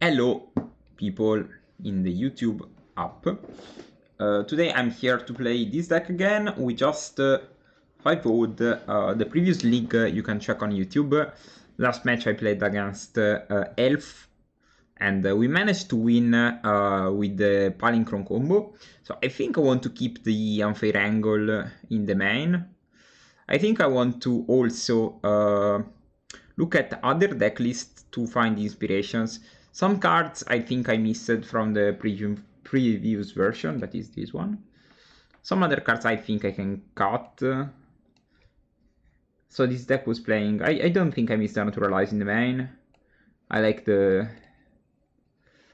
Hello people in the YouTube app. Today I'm here to play this deck again. We just 5-0'd the previous league. You can check on YouTube. Last match I played against Elf, and we managed to win with the Palincron combo. So I think I want to keep the unfair angle in the main. I think I want to also look at other deck lists to find inspirations. Some cards I think I missed from the previous version, that is this one. Some other cards I think I can cut. So this deck was playing... I don't think I missed the Naturalize in the main. I like the...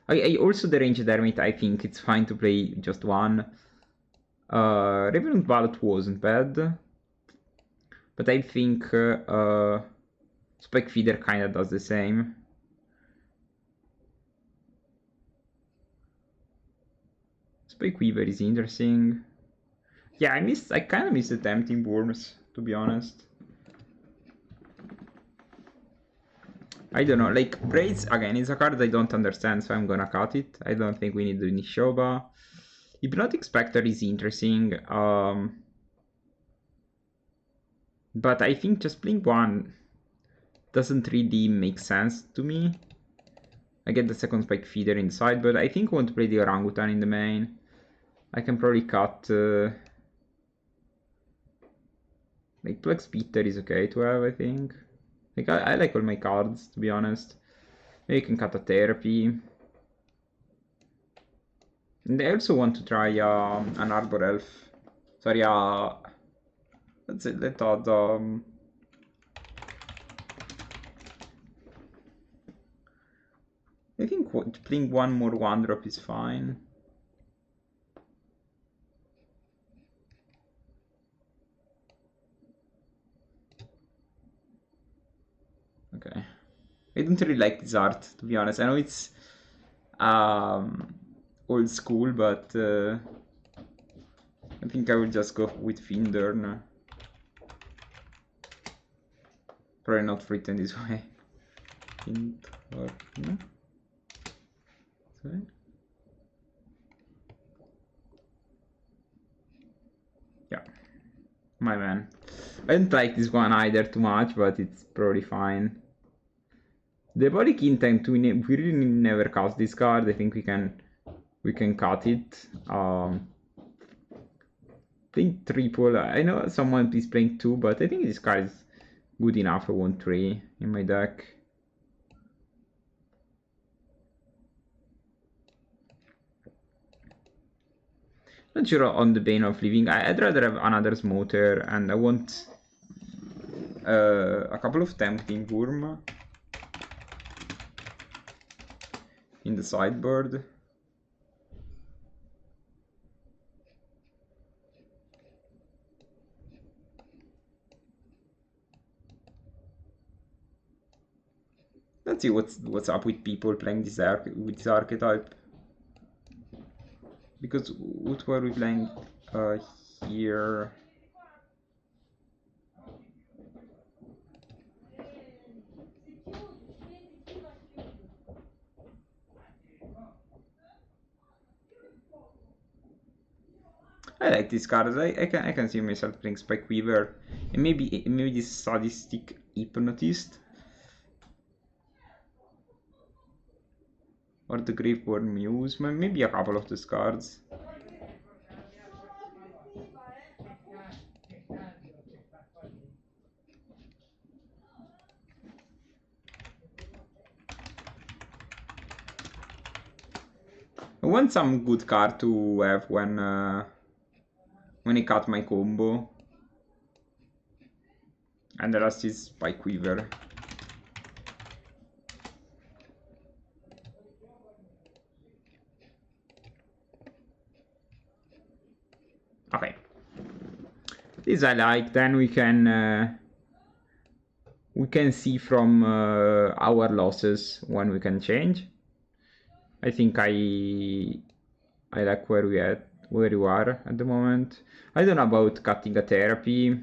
I also the Ranged Hermit, I think it's fine to play just one. Revenant Ballot wasn't bad. But I think Spike Feeder kinda does the same. Spike Weaver is interesting. Yeah, I kinda miss the Tempting Worms, to be honest. I don't know, like, Braids, again, is a card I don't understand, so I'm gonna cut it. I don't think we need the Nishoba. Hypnotic Spectre is interesting, but I think just playing one doesn't really make sense to me. I get the second Spike Feeder inside, but I think I want to play the Orangutan in the main. I can probably cut... like, Plex Peter is okay to have, I think. Like, I like all my cards, to be honest. Maybe I can cut a Therapy. And I also want to try an Arbor Elf. Sorry, let's add... I think playing one more 1-drop is fine. Okay. I don't really like this art, to be honest. I know it's old school, but I think I will just go with Findern. Probably not written this way. No? Sorry. Yeah, my man. I don't like this one either too much, but it's probably fine. Diabolic Intent, we really never cast this card. I think we can cut it. Playing triple. I know someone is playing 2, but I think this card is good enough. I want 3 in my deck. Not sure on the Bane of Living. I'd rather have another Smoter, and I want a couple of Tempting Worm in the sideboard. Let's see what's up with people playing this archetype. Because what were we playing here? I like these cards. I can see myself playing Spike Weaver, and maybe this Sadistic Hypnotist, or the Graveborn Muse. Maybe a couple of these cards. I want some good card to have when I cut my combo. And the rest is Spike Weaver. Okay. This I like. Then we can see from our losses when we can change. I think I like where you are at the moment. I don't know about cutting a Therapy,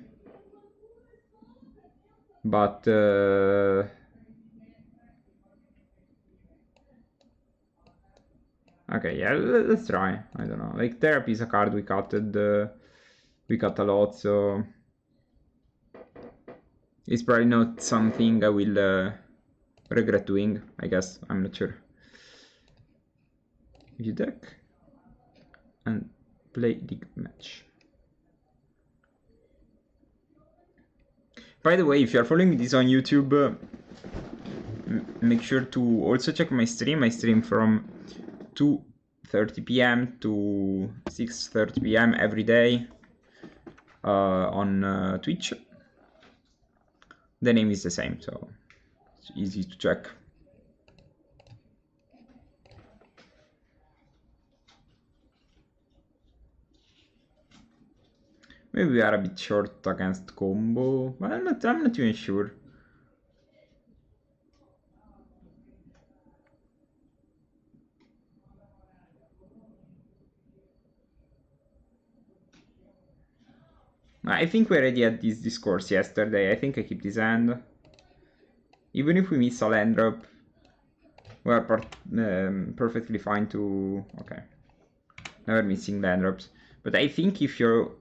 but Okay, yeah, let's try. I don't know. Like therapy is a card we cut a lot, so it's probably not something I will regret doing. I guess I'm not sure. View deck and play league match. By the way, if you are following this on YouTube, make sure to also check my stream. I stream from 2:30 p.m. to 6:30 p.m. every day on Twitch. The name is the same, so it's easy to check. Maybe we are a bit short against combo, but I'm not even sure. I think we already had this discourse yesterday. I think I keep this hand. Even if we miss a land drop, we are perfectly fine to... Okay. Never missing land drops. But I think if your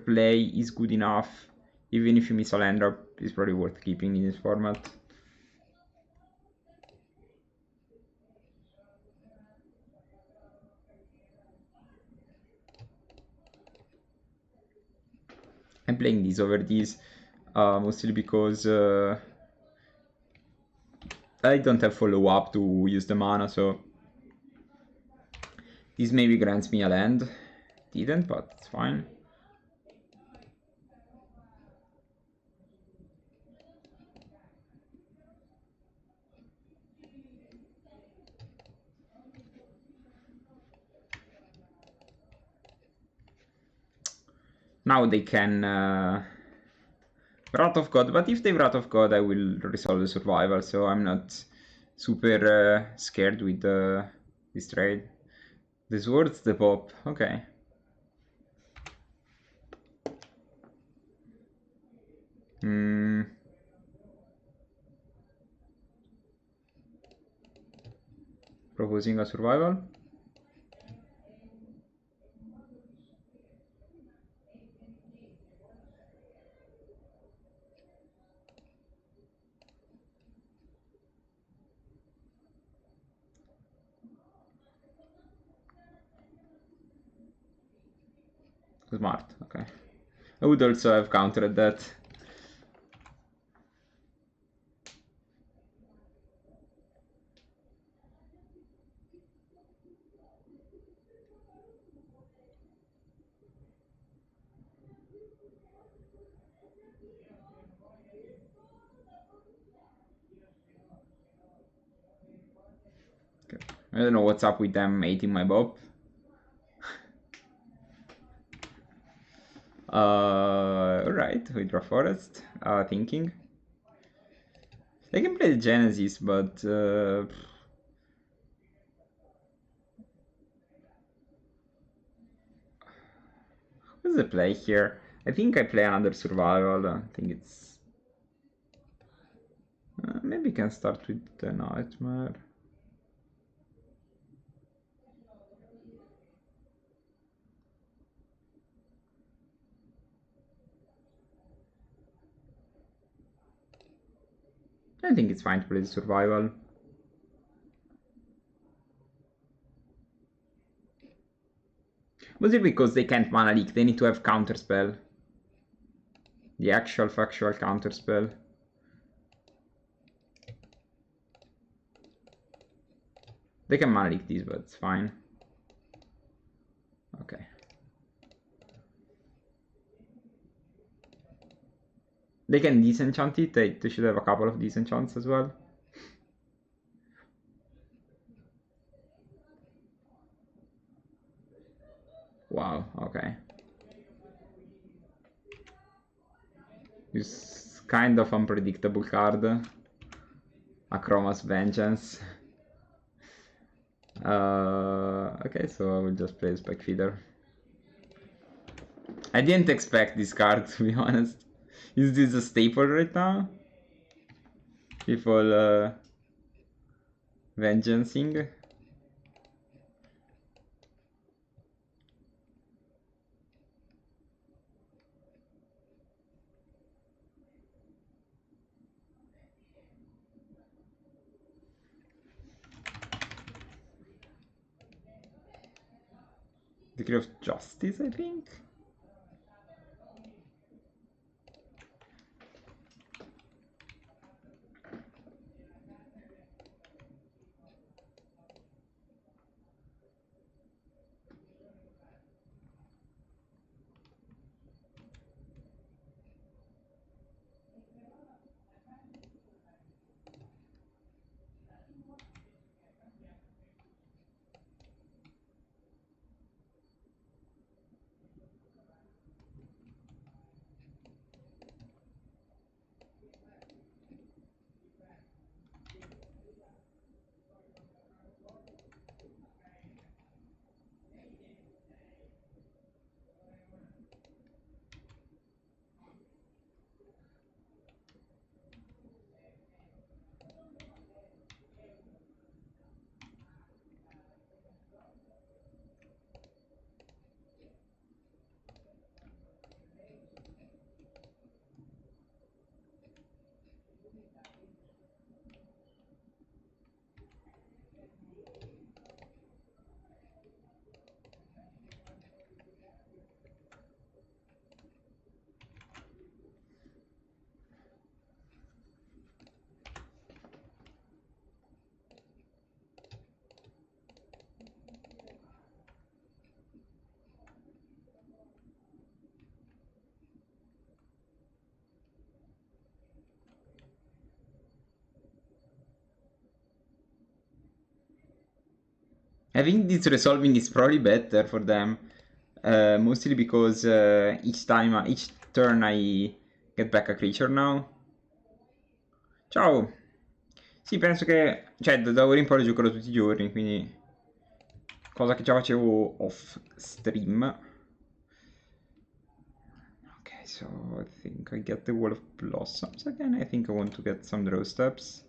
play is good enough, even if you miss a land drop, it's probably worth keeping in this format. I'm playing these over these, mostly because I don't have follow-up to use the mana, so this maybe grants me a land. Didn't, but it's fine. Now they can Wrath of God, but if they Wrath of God, I will resolve the survival, so I'm not super scared with this trade. The swords, the pop, okay. Proposing a survival. Smart, okay. I would also have countered that. Okay. I don't know what's up with them eating my bob. Alright, we draw forest. Thinking. They can play the Genesis, but what's the play here? I think I play another survival. I think it's maybe can start with the nightmare. I think it's fine to play the survival. Mostly because they can't mana leak, they need to have counterspell. The actual factual counterspell. They can mana leak this, but it's fine. Okay. They can disenchant it, they should have a couple of disenchants as well. Wow, okay. This kind of unpredictable card. Akroma's Vengeance. Okay, so I will just play Spec Feeder. I didn't expect this card, to be honest. Is this a staple right now? People Vengeancing? Degree of Justice, I think. I think this resolving is probably better for them, mostly because each turn I get back a creature now. Ciao! Sì, penso che, cioè, da ora in poi lo giocherò tutti i giorni, quindi cosa che già facevo off stream. Okay, so I think I get the Wall of Blossoms again. I think I want to get some draw steps.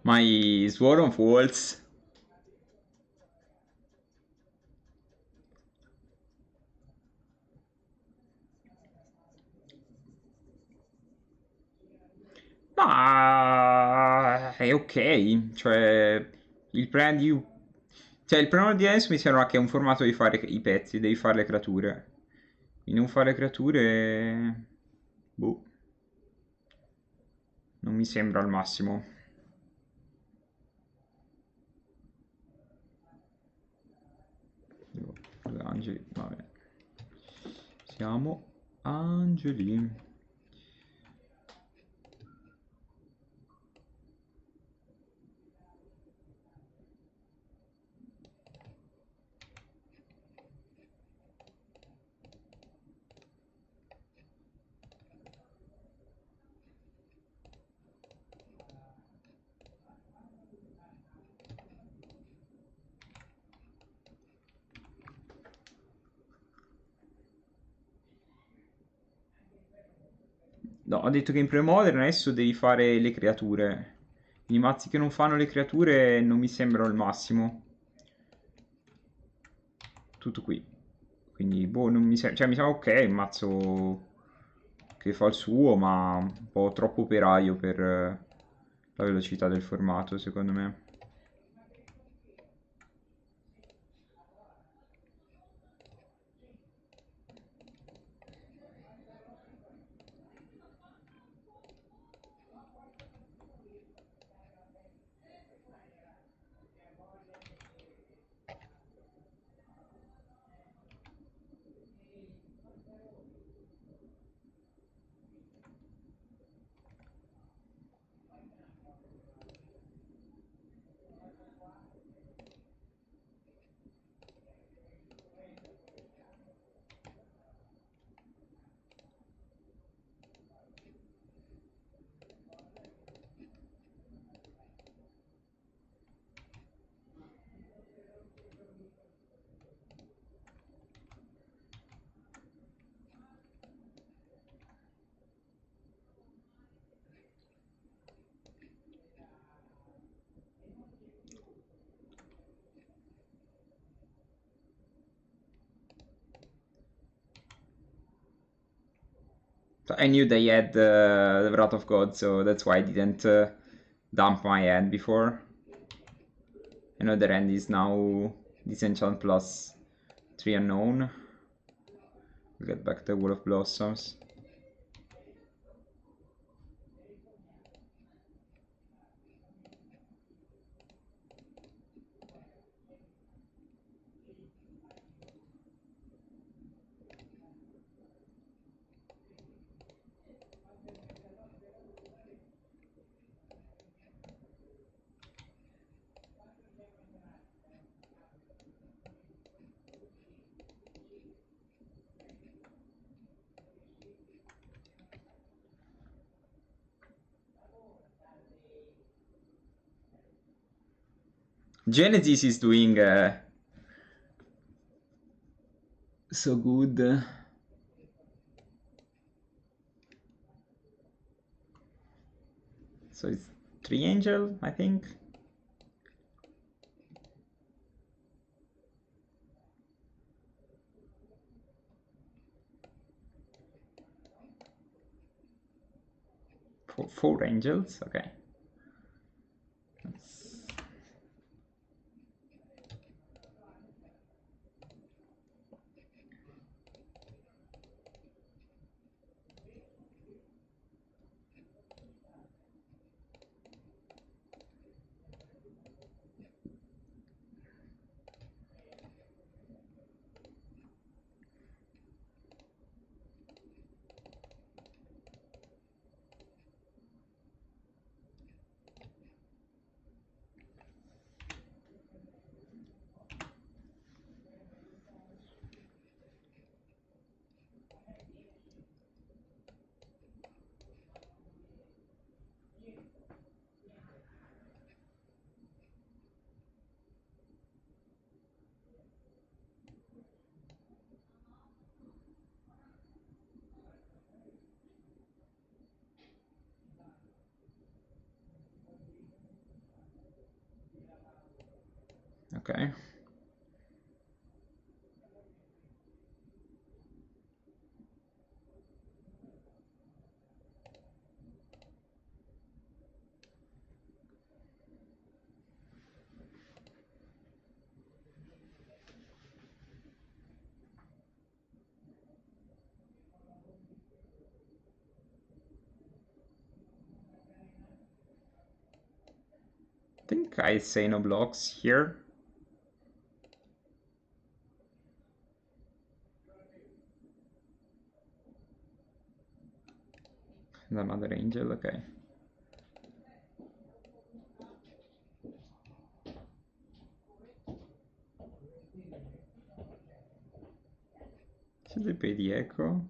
My Sword of Walls. Ma è ok, cioè il problema di... Cioè il problema di adesso mi sembra che è un formato di fare i pezzi, devi fare le creature. Di non fare le creature... Boh. Non mi sembra al massimo. Due angeli, vabbè. Siamo angeli. No, ho detto che in PreModern adesso devi fare le creature. I mazzi che non fanno le creature non mi sembrano il massimo. Tutto qui. Quindi, boh, non mi sembra... Cioè, mi sembra ok il mazzo che fa il suo, ma un po' troppo operaio per la velocità del formato, secondo me. I knew they had the Wrath of God, so that's why I didn't dump my hand before. I know their hand is now Disenchant plus 3 unknown. We'll get back the Wall of Blossoms. Genesis is doing so good. So it's 3 angel, I think. Four angels, okay. Okay. I think I say no blocks here. And another angel, okay. Should I pay the echo?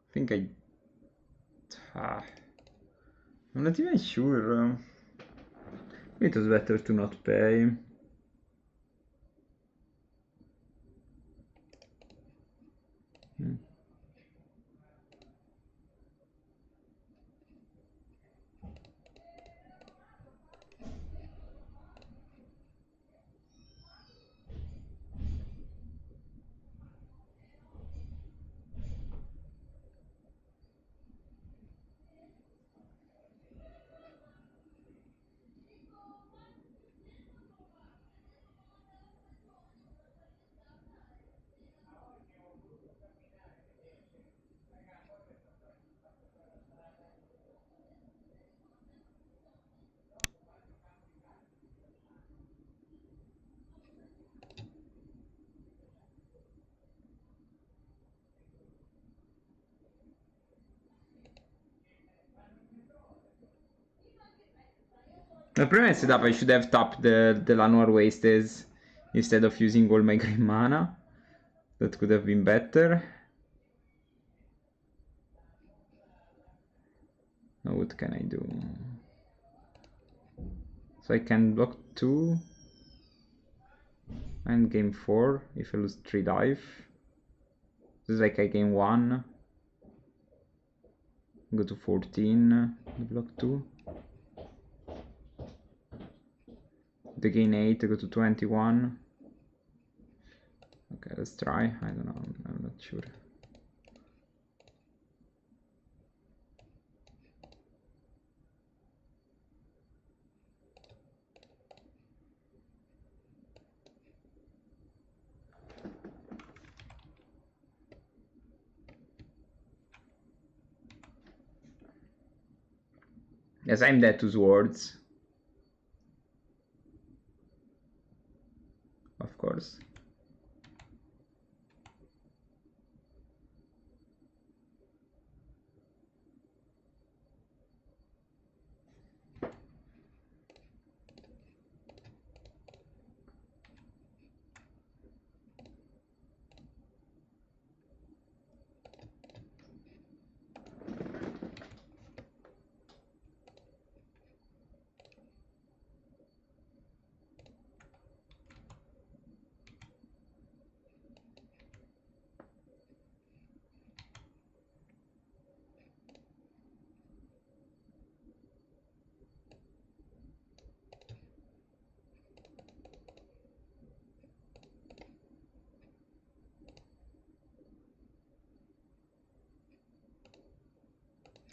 I think I'm not even sure. It was better to not pay. The previous setup I should have tapped the Llanowar Wastes instead of using all my green mana. That could have been better. Now what can I do? So I can block 2. And game 4, if I lose 3 dive. This is like I game 1. Go to 14, block 2. The gain 8, go to 21. Okay, let's try. I don't know, I'm not sure. Yes, I'm dead to swords. Of course.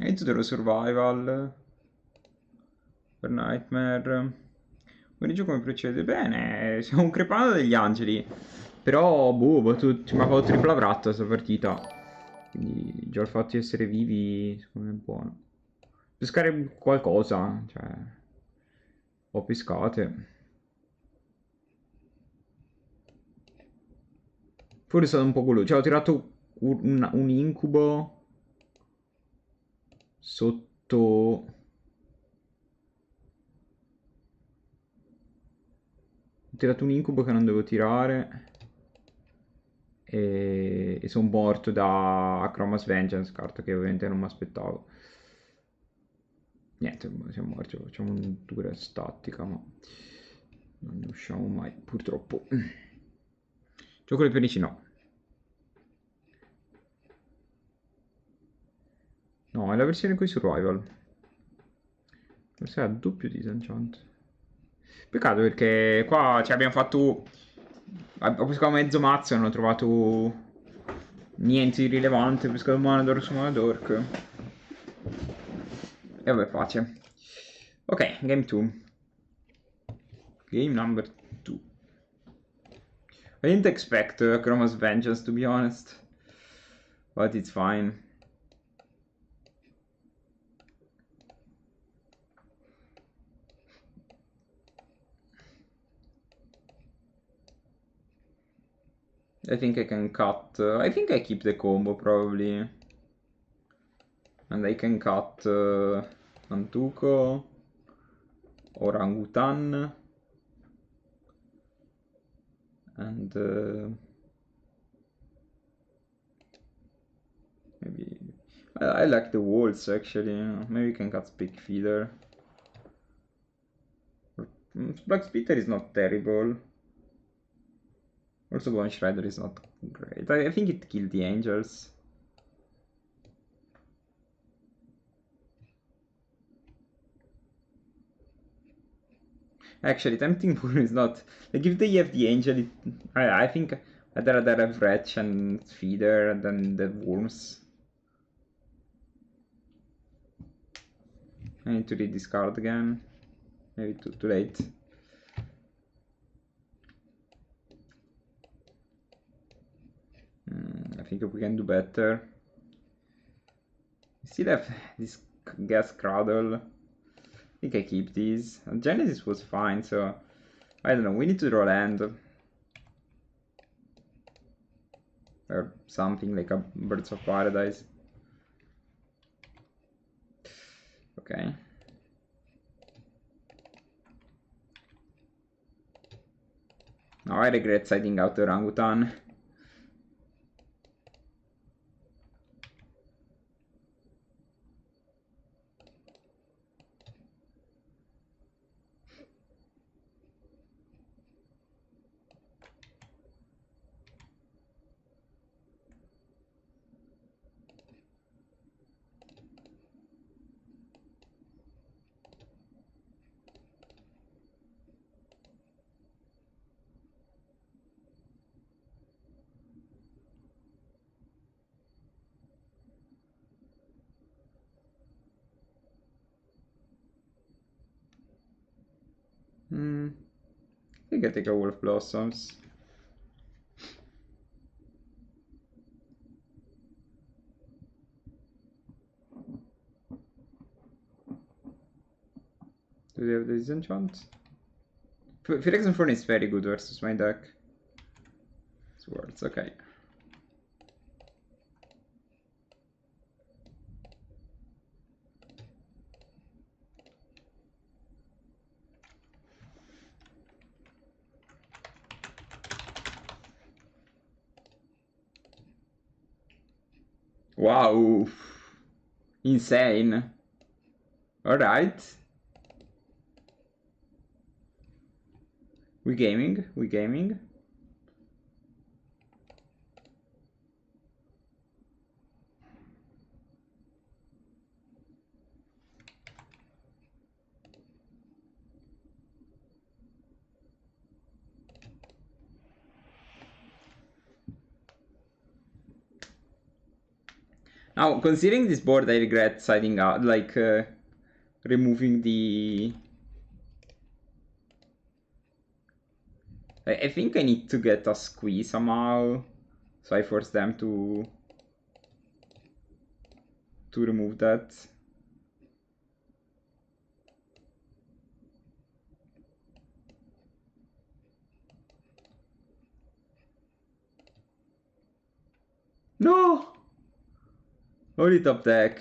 MTGO Survival per Nightmare. Buon come procede? Bene, siamo crepando degli angeli. Però, boh, ci mi ha fatto tripla vratta questa partita. Quindi già il fatto di essere vivi, secondo me è buono. Pescare qualcosa, cioè... Ho pescate. Forse è stato un po' quello. Cioè, ho tirato un incubo sotto... Ho tirato un incubo che non devo tirare. E sono morto da Chroma's Vengeance, carta che ovviamente non mi aspettavo. Niente, siamo morti, facciamo un dura statica, ma non ne usciamo mai, purtroppo. Gioco le felici no. No, è la versione con i survival. Forse ha doppio disenchant. Peccato perché qua ci abbiamo fatto... Ho pescato mezzo mazzo e non ho trovato niente di rilevante. Ho pescato Manador su Manadork. E vabbè, pace. Ok, game 2. Game number 2. I didn't expect Chroma's Vengeance, to be honest. But it's fine. I think I can cut... I think I keep the combo, probably. And I can cut Antuco, Orangutan, and maybe... I like the walls, actually. Maybe we can cut Speak Feeder. Black Spitter is not terrible. Also Bone Shredder is not great. I think it killed the angels. Actually, Tempting Pool is not... Like, if they have the angel, I think I'd rather have Wretch and Feeder than the Worms. I need to read this card again. Maybe too late. I think we can do better. We still have this Gas Cradle. I think I keep these. Genesis was fine, so... I don't know, we need to draw land. Or something like a Birds of Paradise. Okay. Now I regret siding out the Orangutan. I think I take a Wolf Blossoms. Do they have the disenchant? Phyrexian Furnace is very good versus my deck. Swords, okay. Wow! Insane! Alright. We gaming. Now, considering this board, I regret siding out, like, removing the... I think I need to get a squeeze somehow, so I force them to remove that. No! Only top deck.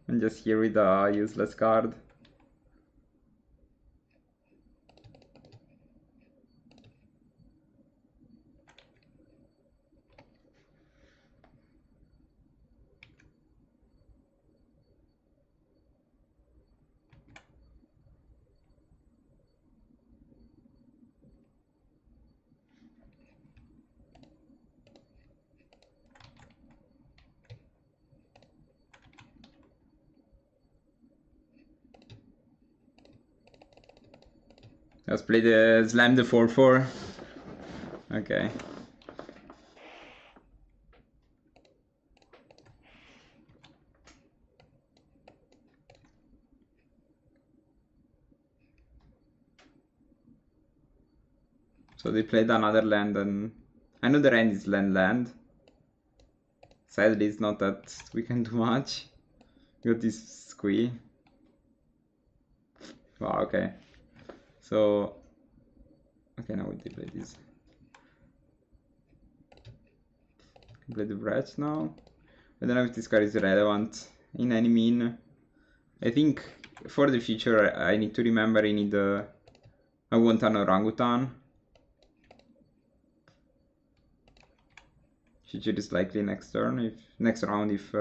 I'm just here with a useless card. Let's play the slam the 4/4. Okay. So they played another land, and I know the end is land. Sadly, it's not that we can do much. Got this squee. Wow, okay. So, okay, now we play this. Play the Wretch now. I don't know if this card is relevant in any mean. I think for the future I need to remember I need I want an orangutan. Future is likely next turn, if next round if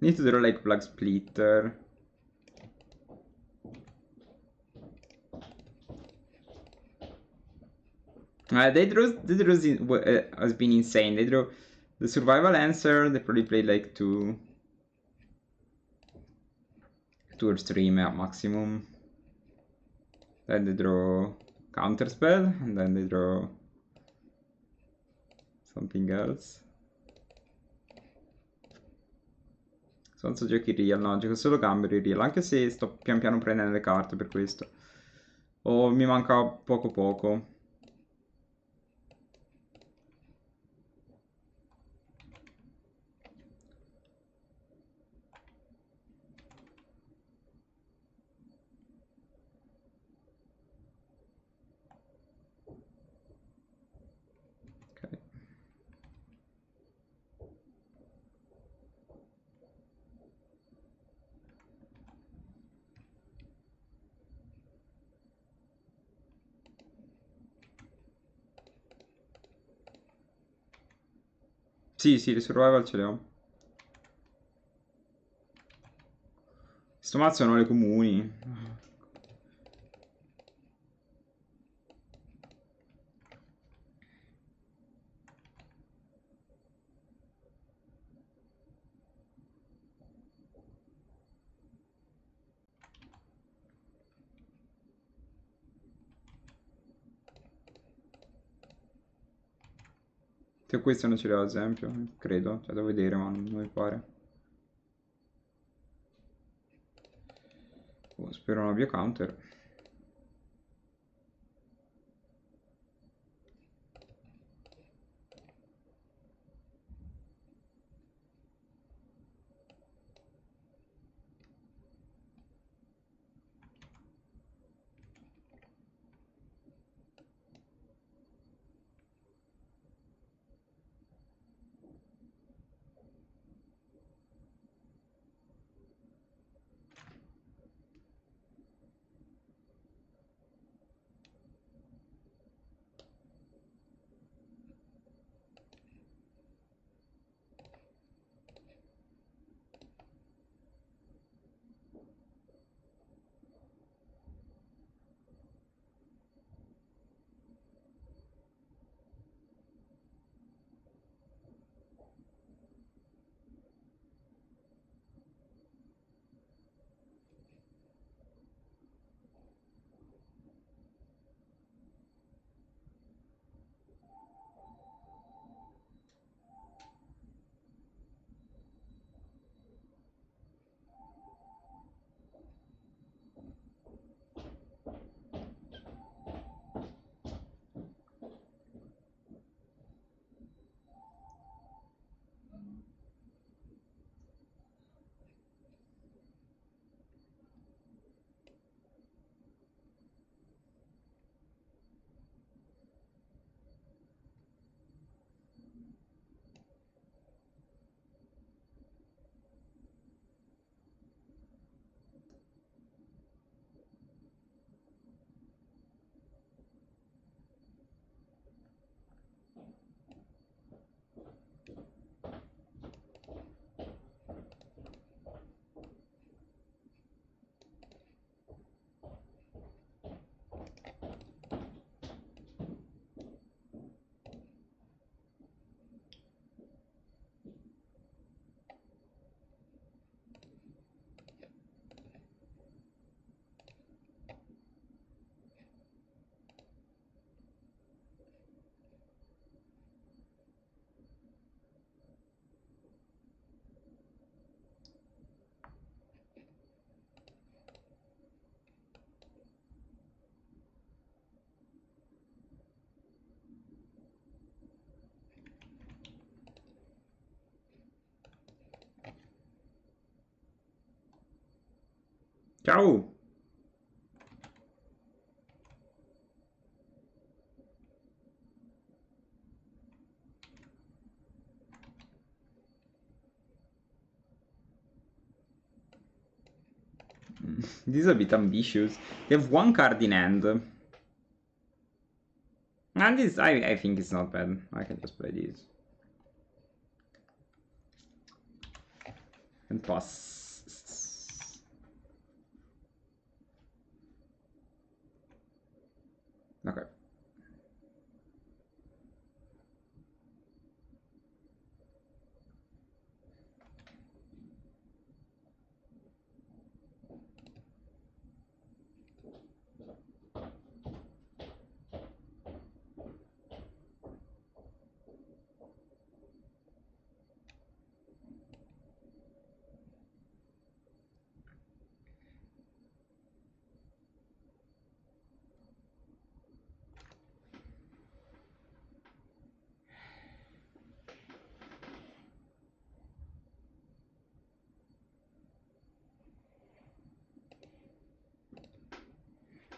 need to draw like Plug Splitter. They drew has been insane. They drew the survival answer. They probably played like two or three maximum. Then they draw counterspell, and then they draw something else. Sonso giochi real, no, gioco solo gamberi real, anche se sto pian piano prendendo le carte per questo. O mi manca poco. Sì, sì, le survival ce le ho. Sto mazzo non le comuni. Che questo non ce l'ho ad esempio, credo, cioè devo vedere ma non mi pare. Oh, spero non abbia counter. Ciao! This is a bit ambitious. They have one card in hand. And this, I think it's not bad. I can just play this. And pass. Okay.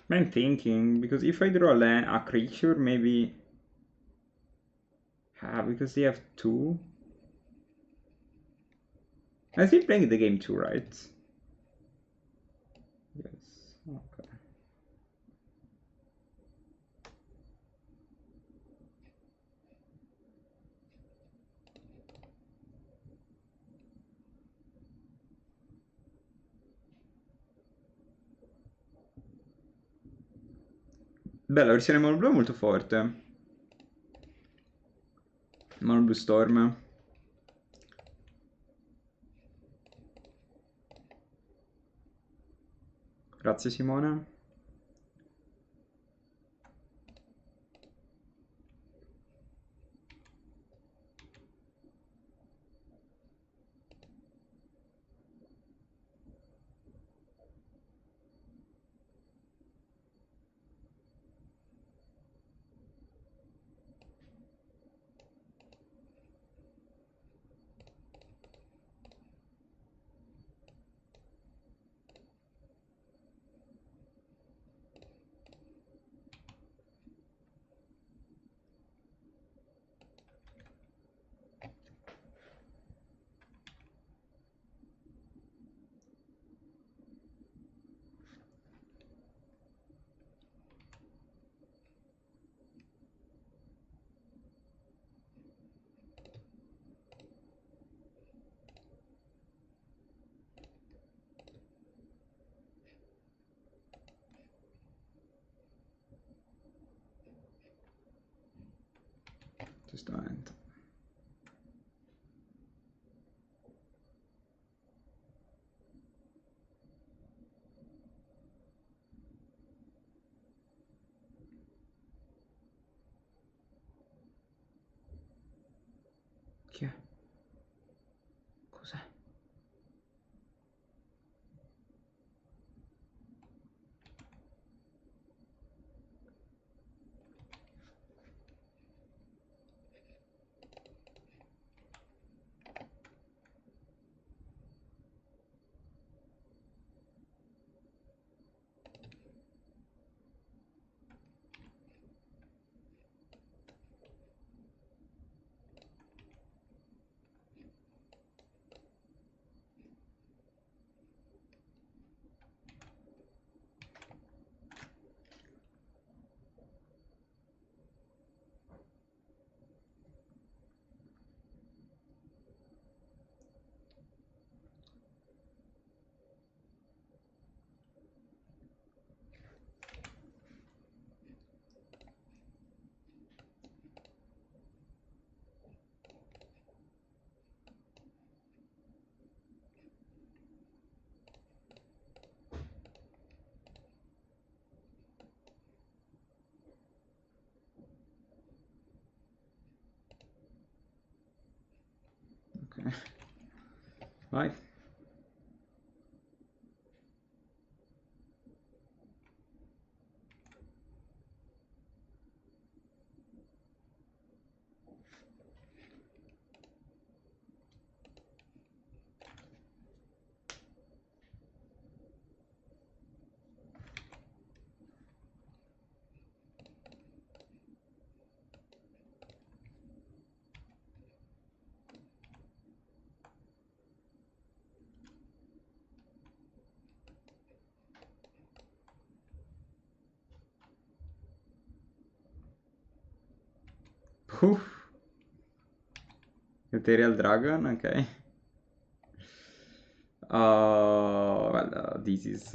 I'm thinking, because if I draw a creature, maybe... because they have two? I'm still playing the game too, right? Yes, okay. Beh, la versione mono blu è molto forte. Mono blu storm. Grazie Simone. Giustamente. Chi è? Cos'è? Ok. Vai. Uff. Ethereal Dragon, ok. Well, this is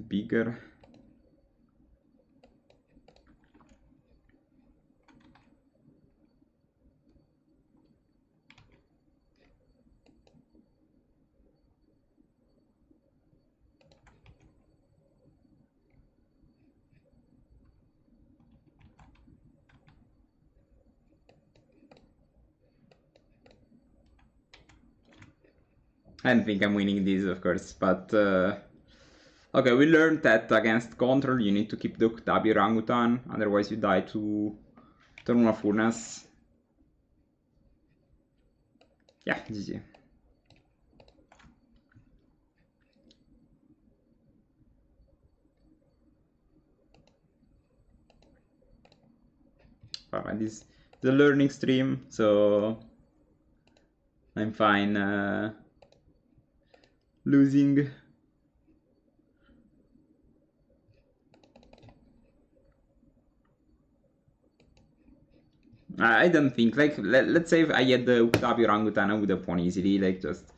bigger. I don't think I'm winning this, of course, but okay, we learned that against control you need to keep the Octavi Orangutan, otherwise you die to turn 1 Furnace. Yeah, GG. Alright, this is the learning stream, so I'm fine losing. I don't think, like, let's say if I had the Octavi Orangutan, I would have won easily, like, just...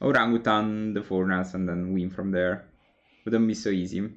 orangutan the furnace and then win from there. Wouldn't be so easy.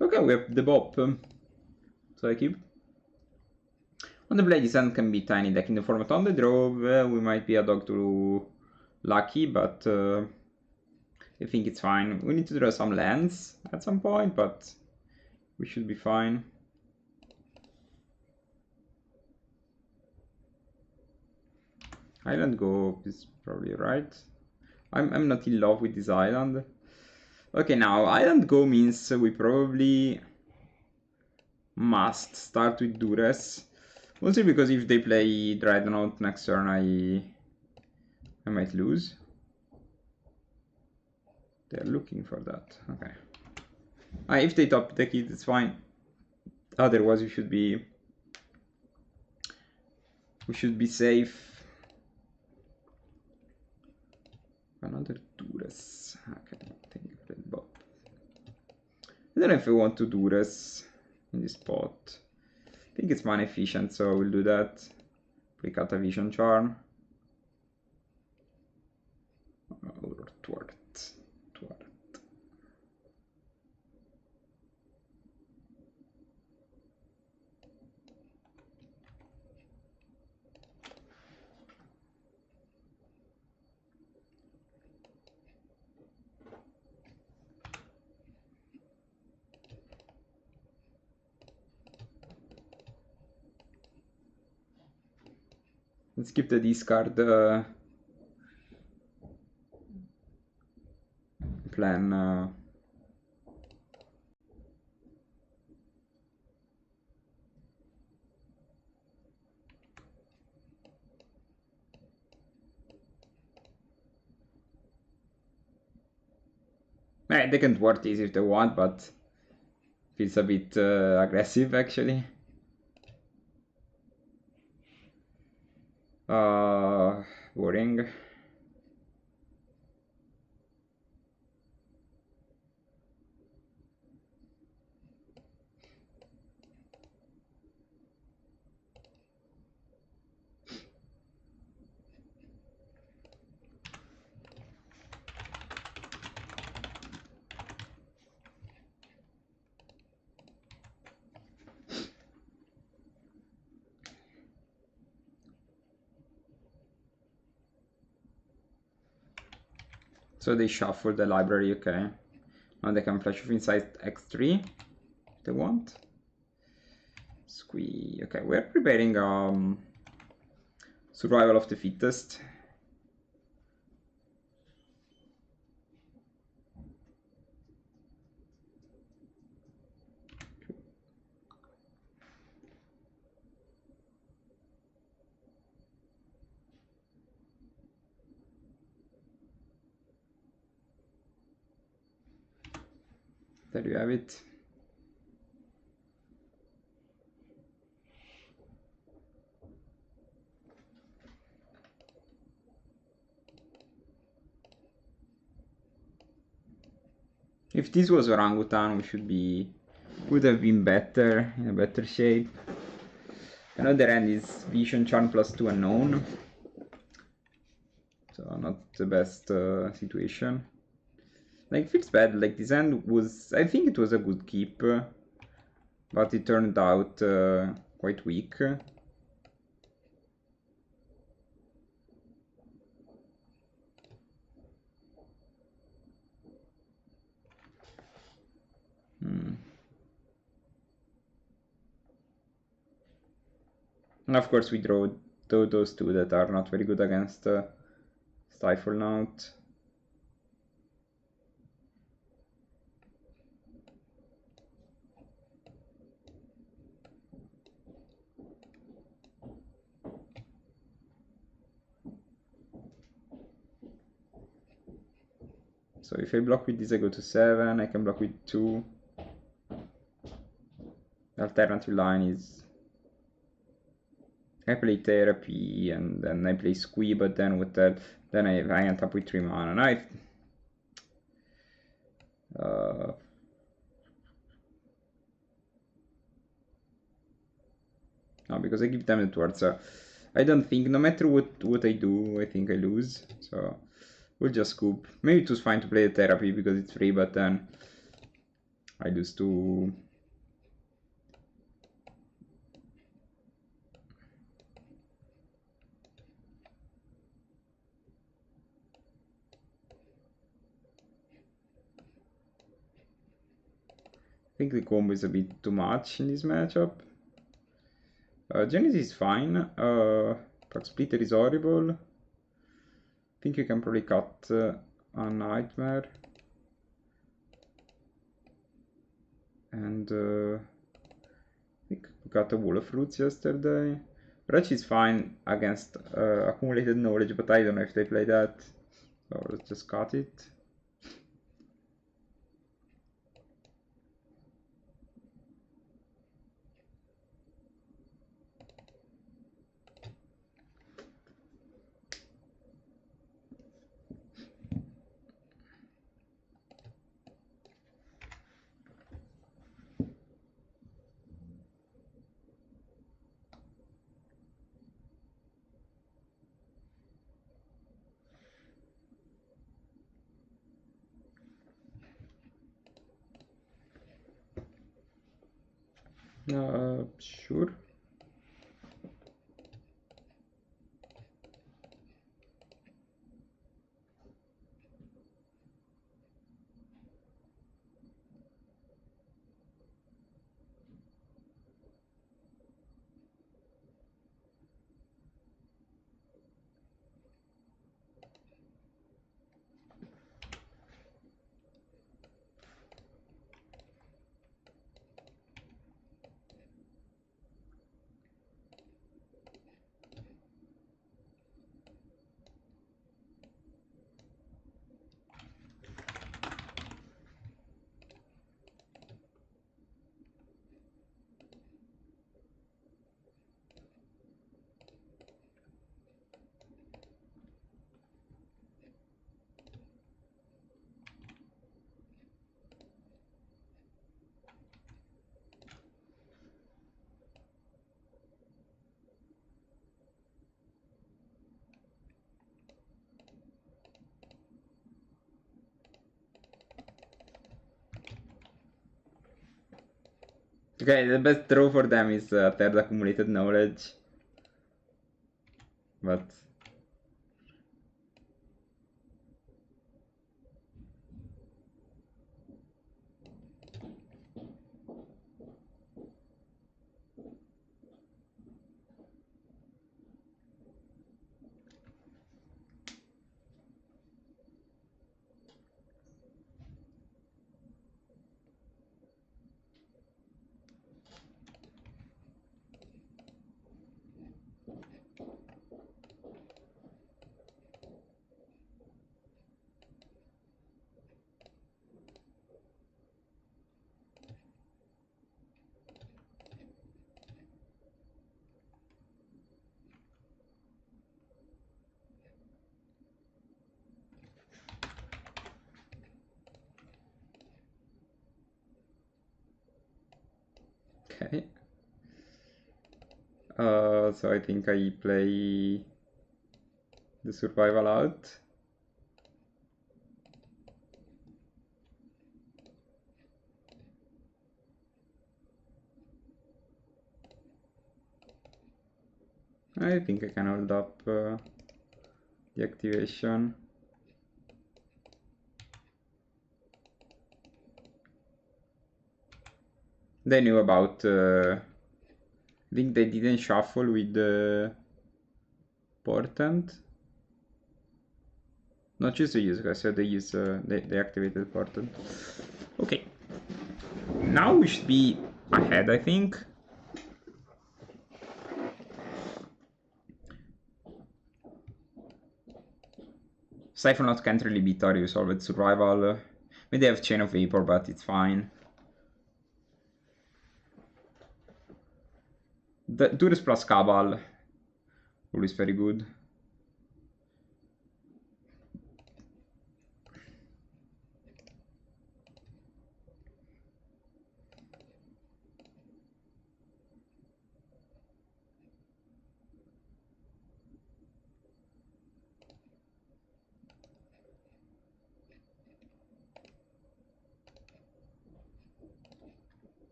Okay, we have the bop. So I keep. On the play, this hand can be tiny deck in the format. On the draw, we might be a dog too lucky, but I think it's fine. We need to draw some lands at some point, but we should be fine. Island go is probably right. I'm not in love with this island. Okay, now island go means we probably must start with Duress. Mostly because if they play Dreadnought next turn, I might lose. They're looking for that. Okay. If they top deck it, it's fine. Otherwise, we should be safe. Another Duress. Okay, I think I played bot. I don't know if I want to Duress in this spot. I think it's mana efficient, so we'll do that. Click out a Vision Charm. Or Twart. Let's skip the discard plan. They can thwart this if they want, but feels a bit aggressive actually. Boring. So they shuffle the library, okay. Now they can flash with inside X3 if they want. Squee. Okay, we're preparing survival of the fittest. There you have it. If this was orangutan, would have been better, in a better shape. Another end is Vision Charm +2 unknown. So not the best situation. Like, feels bad, like this end was, I think it was a good keep. but it turned out quite weak. And of course we draw those two that are not very good against Stifle Note. So if I block with this I go to 7, I can block with 2. The alternative line is I play Therapy and then I play Squee, but then with that, then I end up with 3 mana. Now no, because I give them the towards. I don't think, no matter what I do, I think I lose. So we'll just scoop. Maybe it was fine to play the Therapy because it's free, but then I lose to... I think the combo is a bit too much in this matchup. Genesis is fine. But Splitter is horrible. I think you can probably cut a Nightmare. And I think we got a Wall of Fruits yesterday. Wretch is fine against Accumulated Knowledge, but I don't know if they play that. So let's just cut it. Sure. Okay, the best draw for them is third Accumulated Knowledge. But... Okay. So I think I play the Survival out. I think I can hold up the activation. They knew about... I think they didn't shuffle with the portent. Not choose to use, so they use they activated portent. Okay. Now we should be ahead, I think. Siphonot can't really beat Tori Solved Survival. Maybe they have Chain of Vapor, but it's fine. The Durus plus Cabal rule is very good.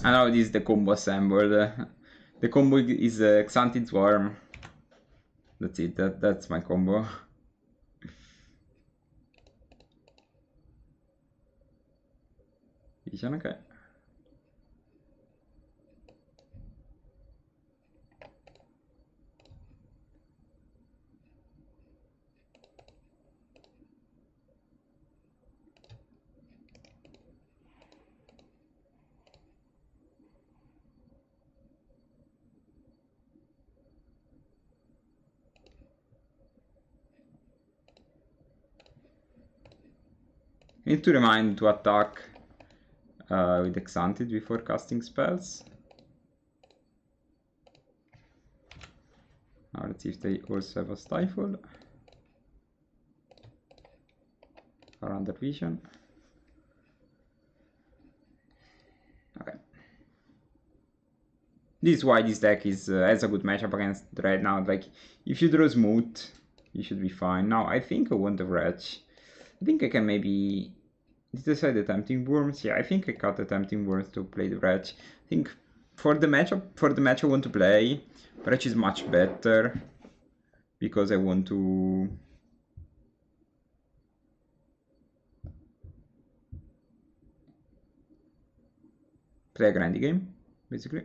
And now this is the combo assembled. The combo is Xanthid Swarm. That's it, that's my combo. Vision, okay. Need to remind to attack with Xanthid before casting spells. Now let's see if they also have a Stifle. Or Under Vision. Okay. This is why this deck is has a good matchup against Dreadnought. Like, if you draw Smooth, you should be fine. Now, I think I want the Wretch. I think I can maybe... Did I say the Tempting Worms? Yeah, I think I cut the Tempting Worms to play the Wretch. I think for the match I want to play, Wretch is much better. Because I want to... play a grindy game, basically.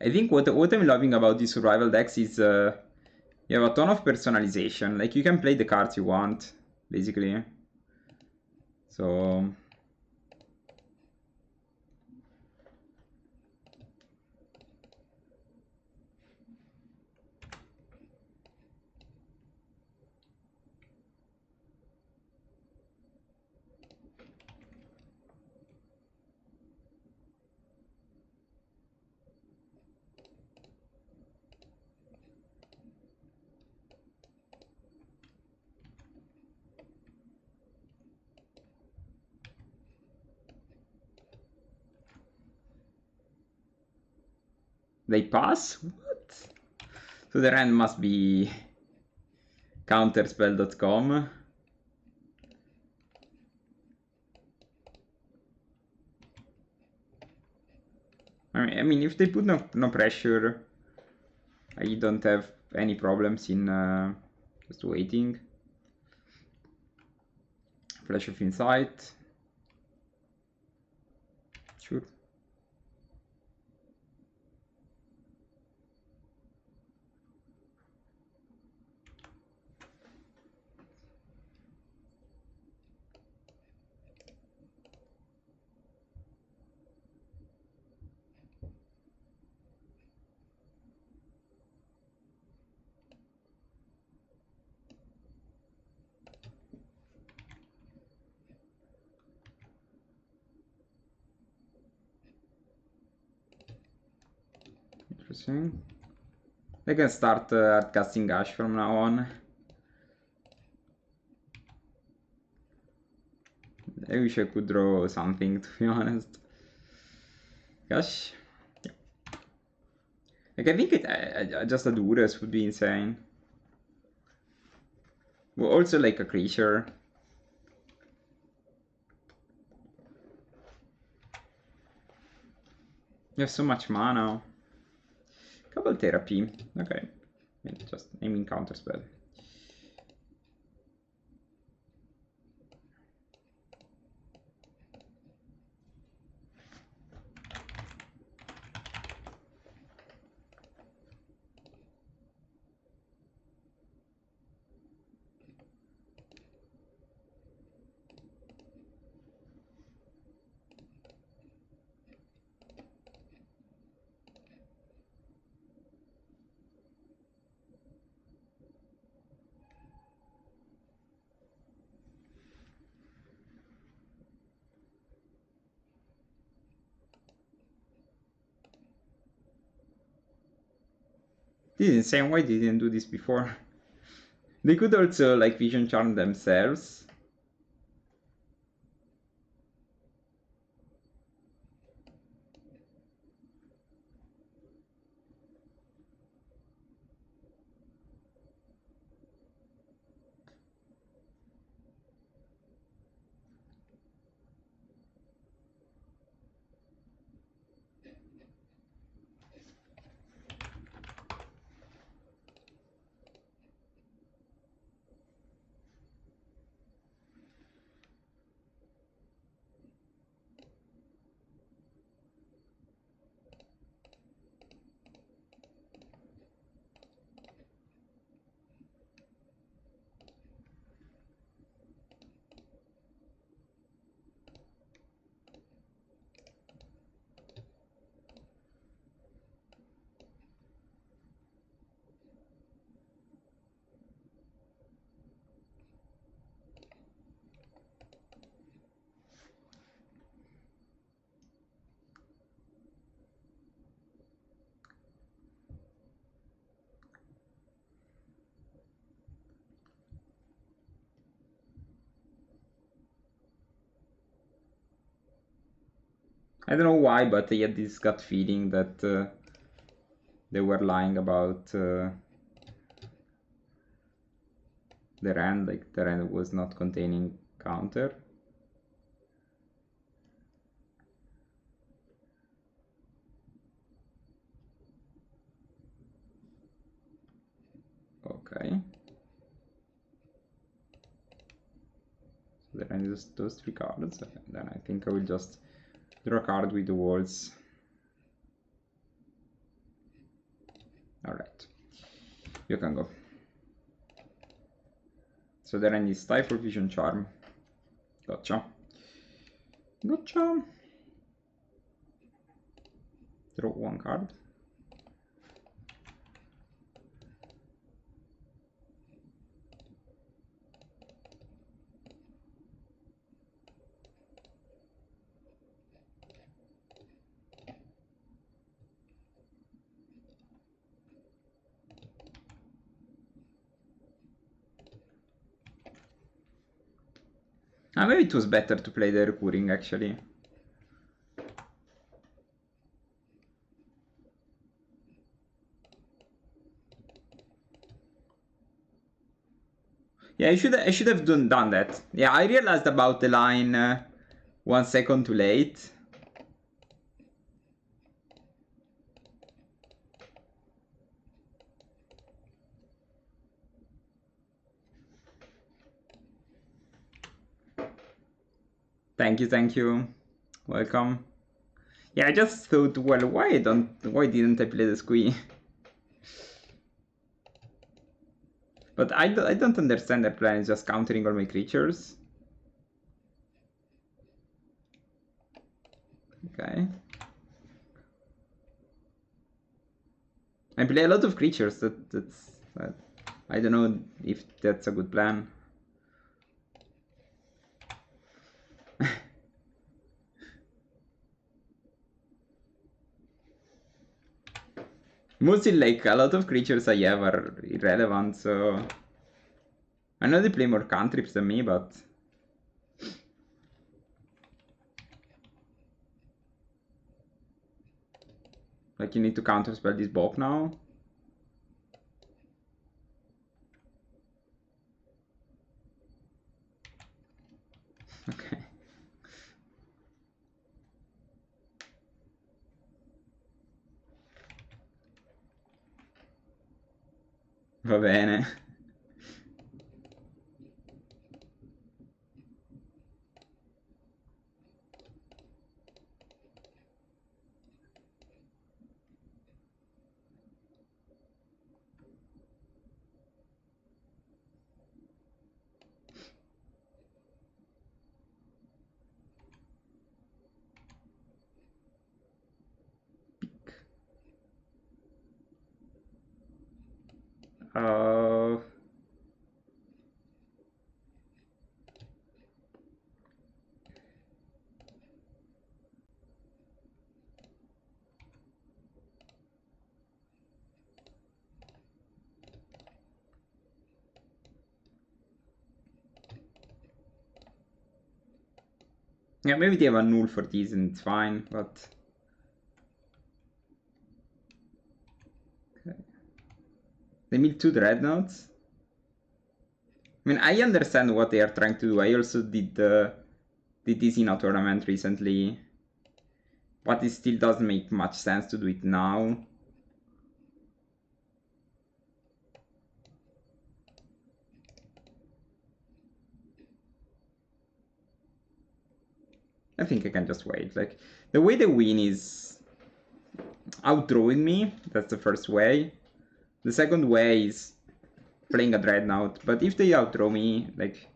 I think what I'm loving about these survival decks is you have a ton of personalization. Like, you can play the cards you want, basically. So... They pass? What? So the rand must be counterspell.com. I mean, if they put no pressure, I don't have any problems in just waiting. Flash of Insight. Sure. Interesting. I can start casting Ash from now on. I wish I could draw something, to be honest. Gosh. Yeah. Like, I think just a Duress would be insane. Well, also like a creature. You have so much mana. Couple Therapy. Okay. Just aiming counterspell. This is insane, why they didn't do this before? They could also like Vision Charm themselves. I don't know why, but I had this gut feeling that they were lying about the rand, like the rand was not containing counter. Okay. So the rand is those 3 cards, and then I think I will just draw a card with the walls. Alright. You can go. So the rand is Stifle, Vision Charm. Gotcha. Gotcha. Draw 1 card. Maybe it was better to play the recurring actually. Yeah, I should have done that. Yeah, I realized about the line 1 second too late. Thank you. Welcome. Yeah, I just thought, well, why didn't I play the squee? But I don't understand their plan is just countering all my creatures. Okay. I play a lot of creatures. That's I don't know if that's a good plan. Mostly, like, a lot of creatures I have are irrelevant, so I know they play more cantrips than me, but like, you need to counterspell this Bok now. Ok. Va bene. Uh, yeah, maybe they have a null for these and it's fine, but okay. They need 2 dreadnoughts. I mean, I understand what they are trying to do. I also did this in a tournament recently, but it still doesn't make much sense to do it now. I think I can just wait. Like, the way they win is outdrawing me. That's the first way. The second way is playing a dreadnought. But if they outdraw me, like,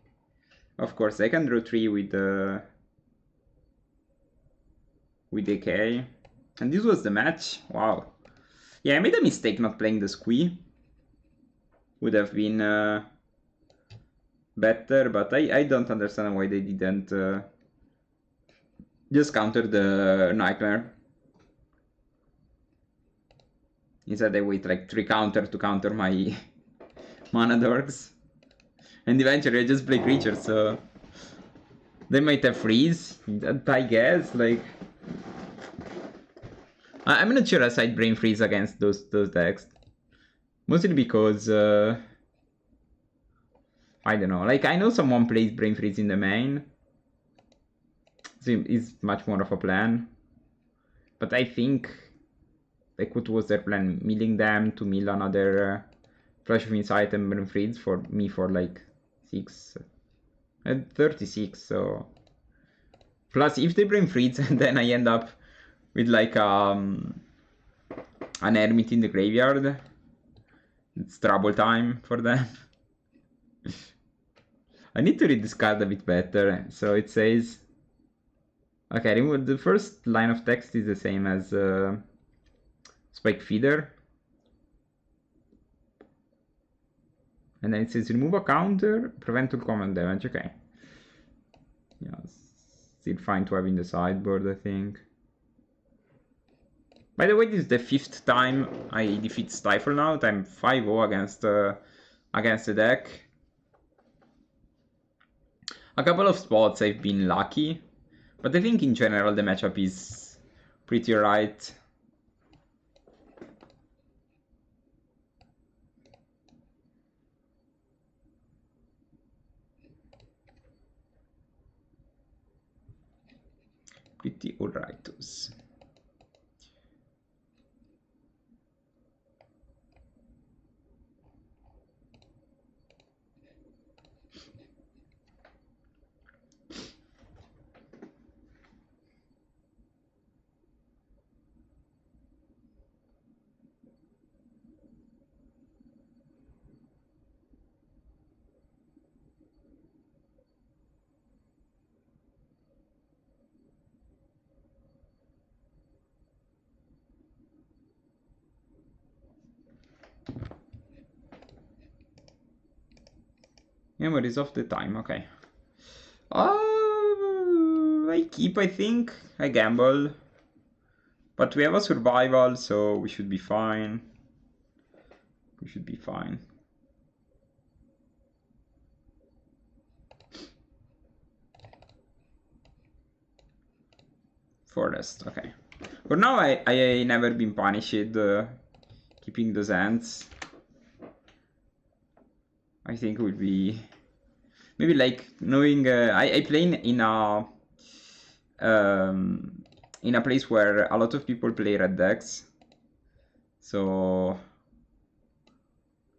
of course I can draw 3 with AK. And this was the match. Wow. Yeah, I made a mistake not playing the squee. Would have been better, but I don't understand why they didn't just counter the nightmare. Instead they wait like 3 counter to counter my mana dorks. And eventually I just play creatures, so they might have freeze, I guess. Like, I'm not sure as I'd brain freeze against those decks. Mostly because I don't know. Like, I know someone plays brain freeze in the main, so it's much more of a plan. But I think, like, what was their plan? Milling them to mill another Flash of Insight and brain freeze for me for like 36. So plus, if they brain freeze and then I end up with like an Hermit in the graveyard, it's trouble time for them. I need to read this card a bit better. So it says, okay, remove the first line of text is the same as Spike Feeder. And then it says remove a counter, prevent all common damage. Okay. Yeah, still fine to have in the sideboard, I think. By the way, this is the 5th time I defeat Stifle now. I'm 5-0 against the deck. A couple of spots I've been lucky, but I think in general the matchup is pretty right. Pretty alrightos. Memories of the time, okay. I keep, I think. I gamble. But we have a survival, so we should be fine. We should be fine. Forest, okay. For now, I never been punished keeping those ants. I think it would be maybe like knowing I play in a place where a lot of people play red decks, so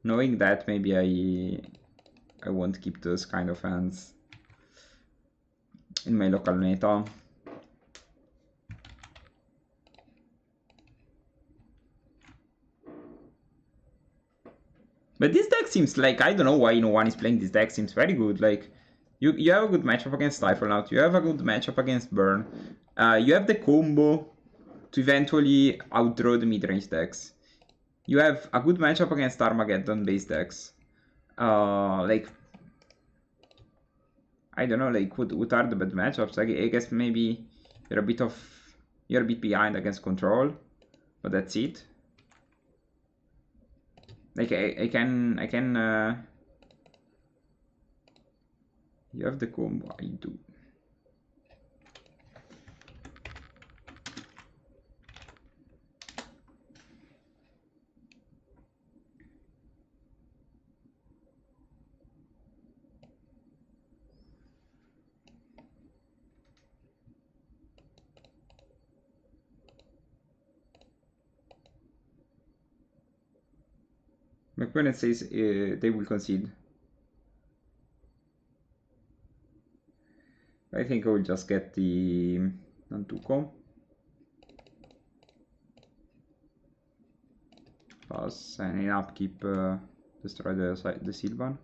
knowing that maybe I won't keep those kind of hands in my local meta. But this deck seems like, I don't know why no one is playing this deck, seems very good. Like, you have a good matchup against Stifle out, you have a good matchup against Burn. You have the combo to eventually outdraw the mid-range decks. You have a good matchup against Armageddon based decks. Like, I don't know, like, what are the bad matchups? I guess maybe you're a bit behind against Control, but that's it. Like, I can, you have the combo, I do. My opponent says they will concede. I think I will just get the Nantuko. Pass and in upkeep destroy the Sylvan.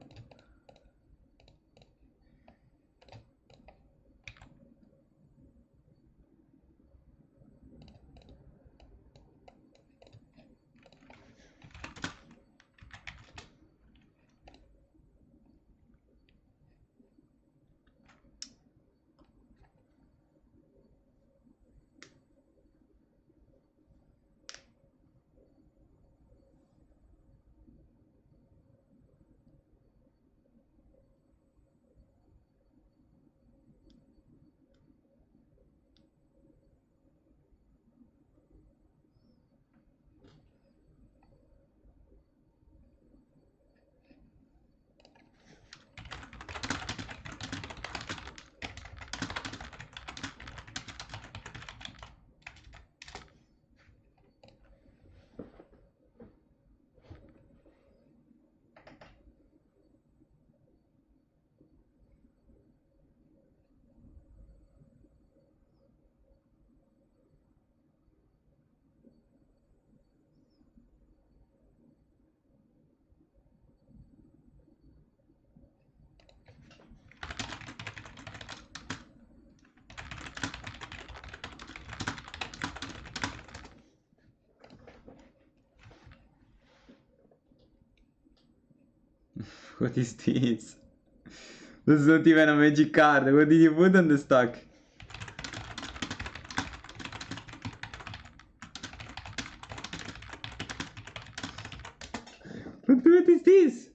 What is this? This is not even a magic card. What did you put on the stack? What is this?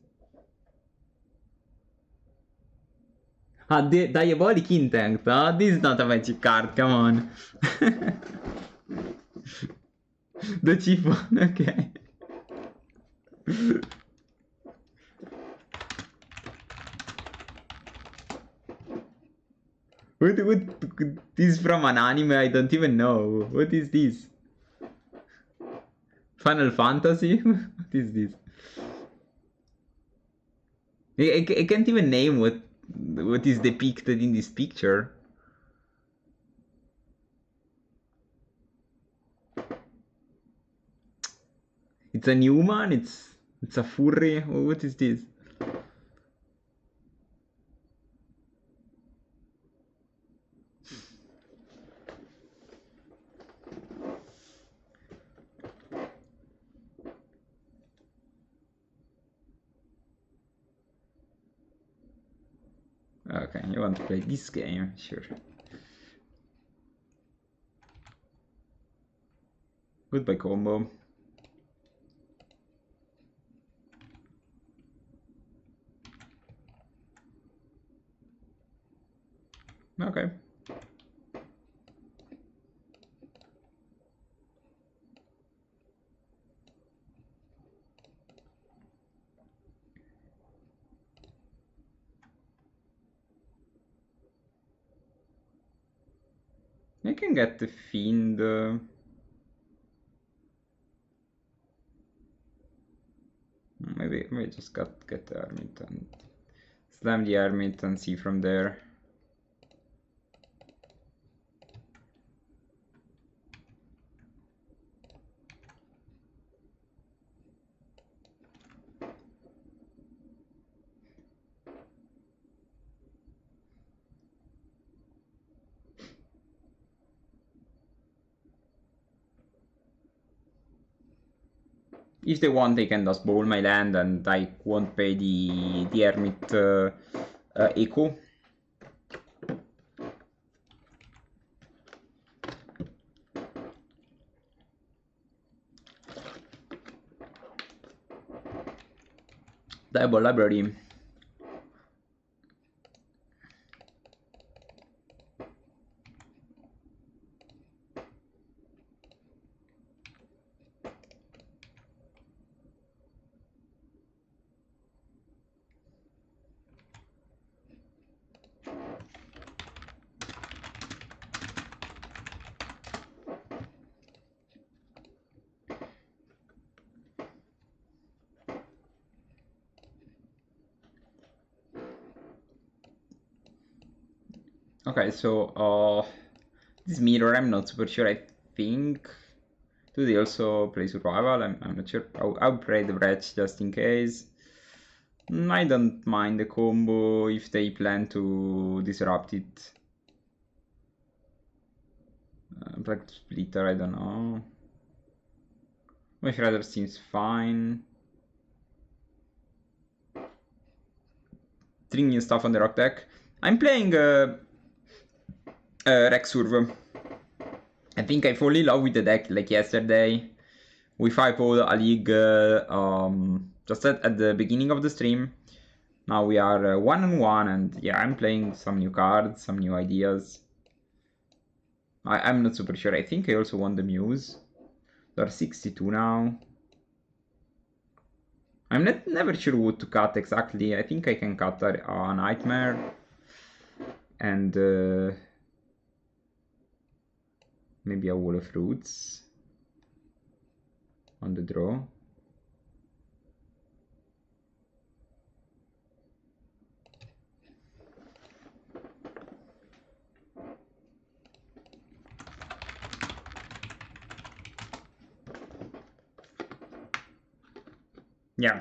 Ah, Diabolic Intent. Ah, this is not a magic card, come on. The cheap one, okay. What this is from an anime I don't even know. What is this? Final Fantasy? What is this? I can't even name what is depicted in this picture. It's a human, it's a furry. What is this? Okay, you want to play this game? Sure. Goodbye combo. Okay. I can get the Fiend. Maybe just get the Hermit and slam the Hermit and see from there. If they want, they can just bowl my land and I won't pay the Hermit Echo. Diable Library. Okay, so this mirror, I'm not super sure. I think do they also play survival? I'm not sure. I'll play the wretch just in case. I don't mind the combo if they plan to disrupt it. Black Splitter, I don't know. My Shredder seems fine. 3 new stuff on the rock deck. I'm playing Rec Surv. I think I fall in love with the deck like yesterday. We 5-0'd a league just at the beginning of the stream. Now we are 1-1 and yeah, I'm playing some new cards, some new ideas. I'm not super sure. I think I also won the Muse. They're 62 now. I'm never sure what to cut exactly. I think I can cut a Nightmare and maybe a Wall of Roots on the draw. Yeah.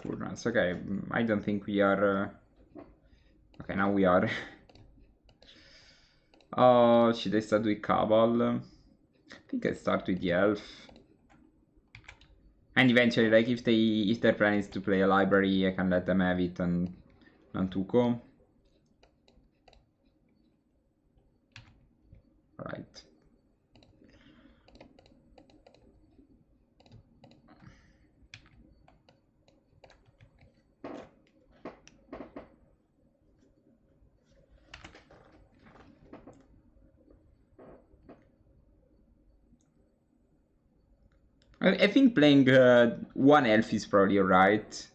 Furnace. Okay, I don't think we are. Okay, now we are. Oh, should I start with Cabal? I think I start with the Elf. And eventually, like if their plan is to play a library, I can let them have it and Nantuko. Right. I think playing one elf is probably alright.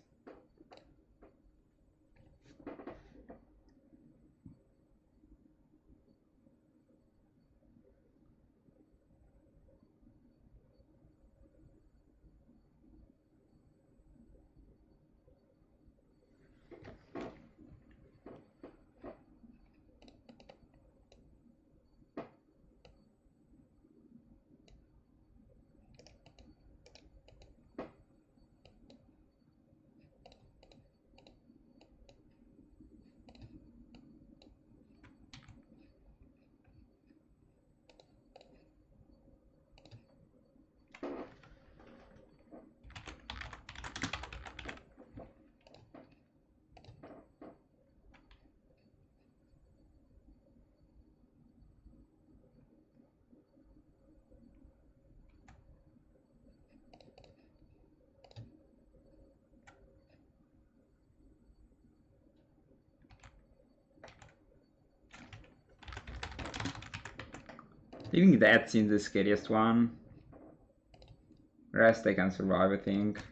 I think that's in the scariest one. Rest I can survive, I think.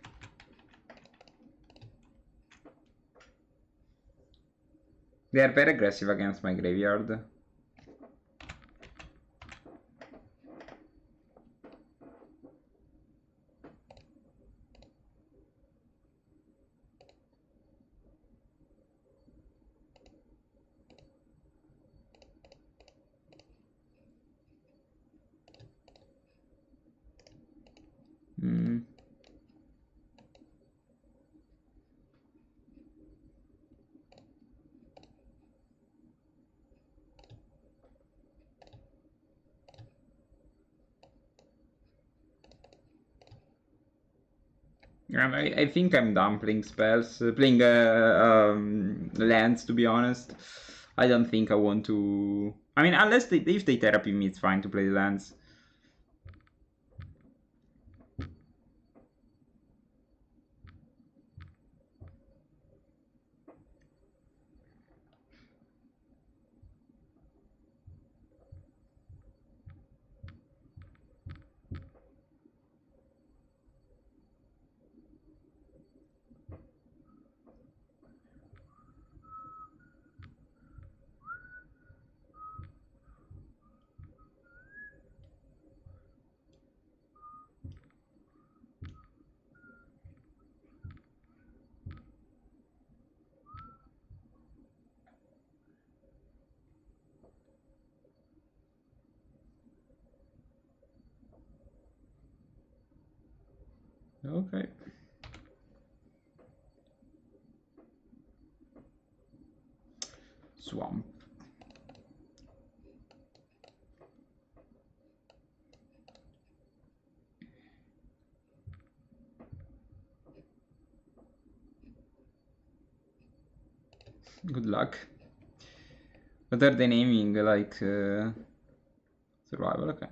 They are very aggressive against my graveyard. I think I'm done playing spells, playing lands, to be honest. I don't think I want to... I mean, unless if they therapy me, it's fine to play the lands. Okay. Swamp. Good luck. What are they naming? Like survival? Okay.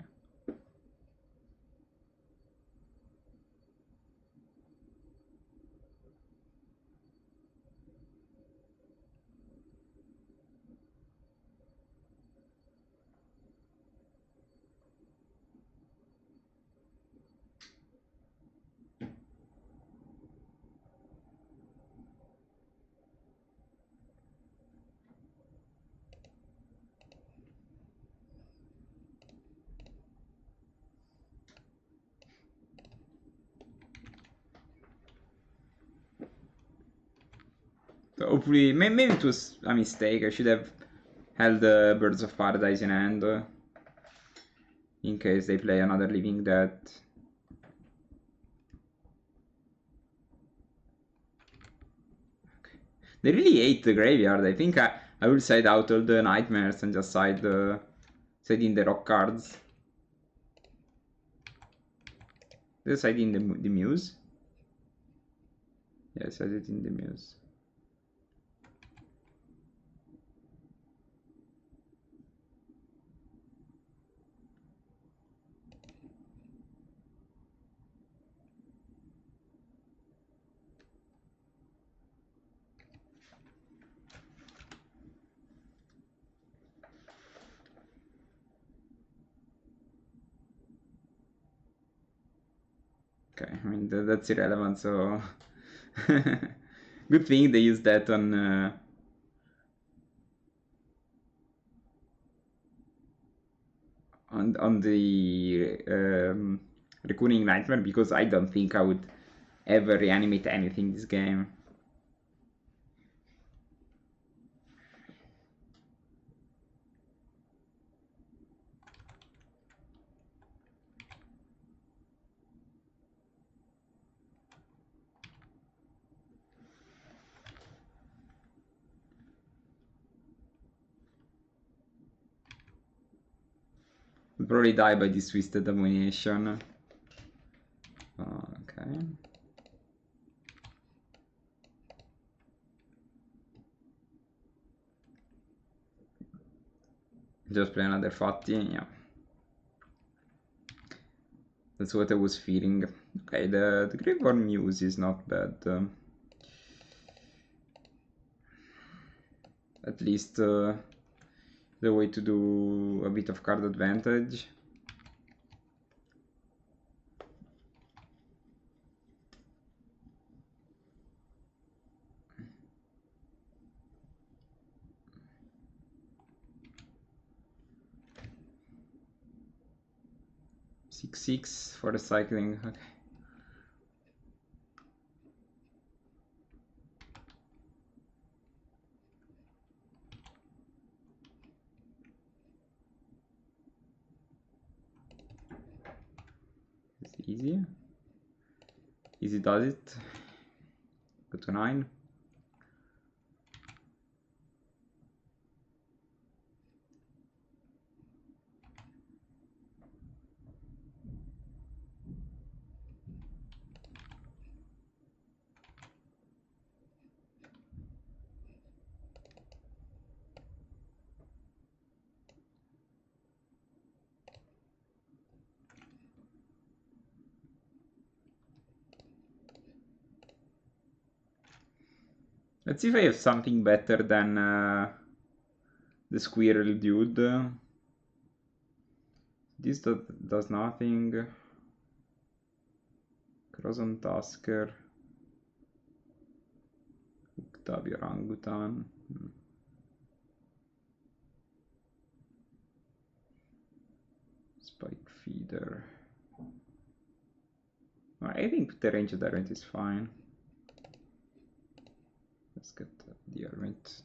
So hopefully, maybe it was a mistake. I should have held the Birds of Paradise in hand in case they play another Living Dead. Okay. They really hate the graveyard. I think I will side out all the nightmares and just side in the rock cards. Did I side in the Muse? Yeah, I side it in the Muse. Okay, I mean that's irrelevant. So good thing they used that on the Reckoning Nightmare, because I don't think I would ever reanimate anything this game. Will probably die by this Twisted Abomination. Okay. Just play another Fatty, yeah. That's what I was feeling. Okay, the Graveyard Muse is not bad. At least the way to do a bit of card advantage. 6/6 for the cycling. Okay. It's easy. Easy does it. Go to 9. Let's see if I have something better than the squirrel dude. This does nothing. Cross on Tasker. Octavio Orangutan. Spike Feeder. I think the range of the Hermit is fine. Let's get the Hermit.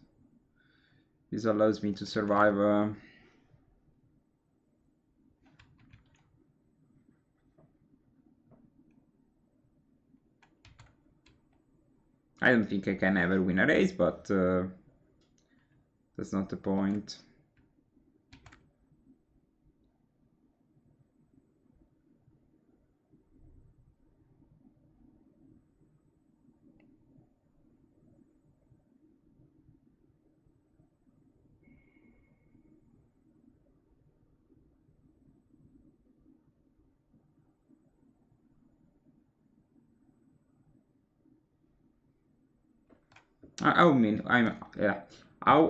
This allows me to survive. I don't think I can ever win a race, but that's not the point. How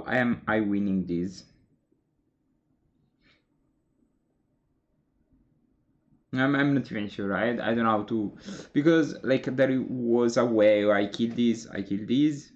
am I winning this? I'm not even sure. I don't know how to, because like there was a way where I kill this, I kill this.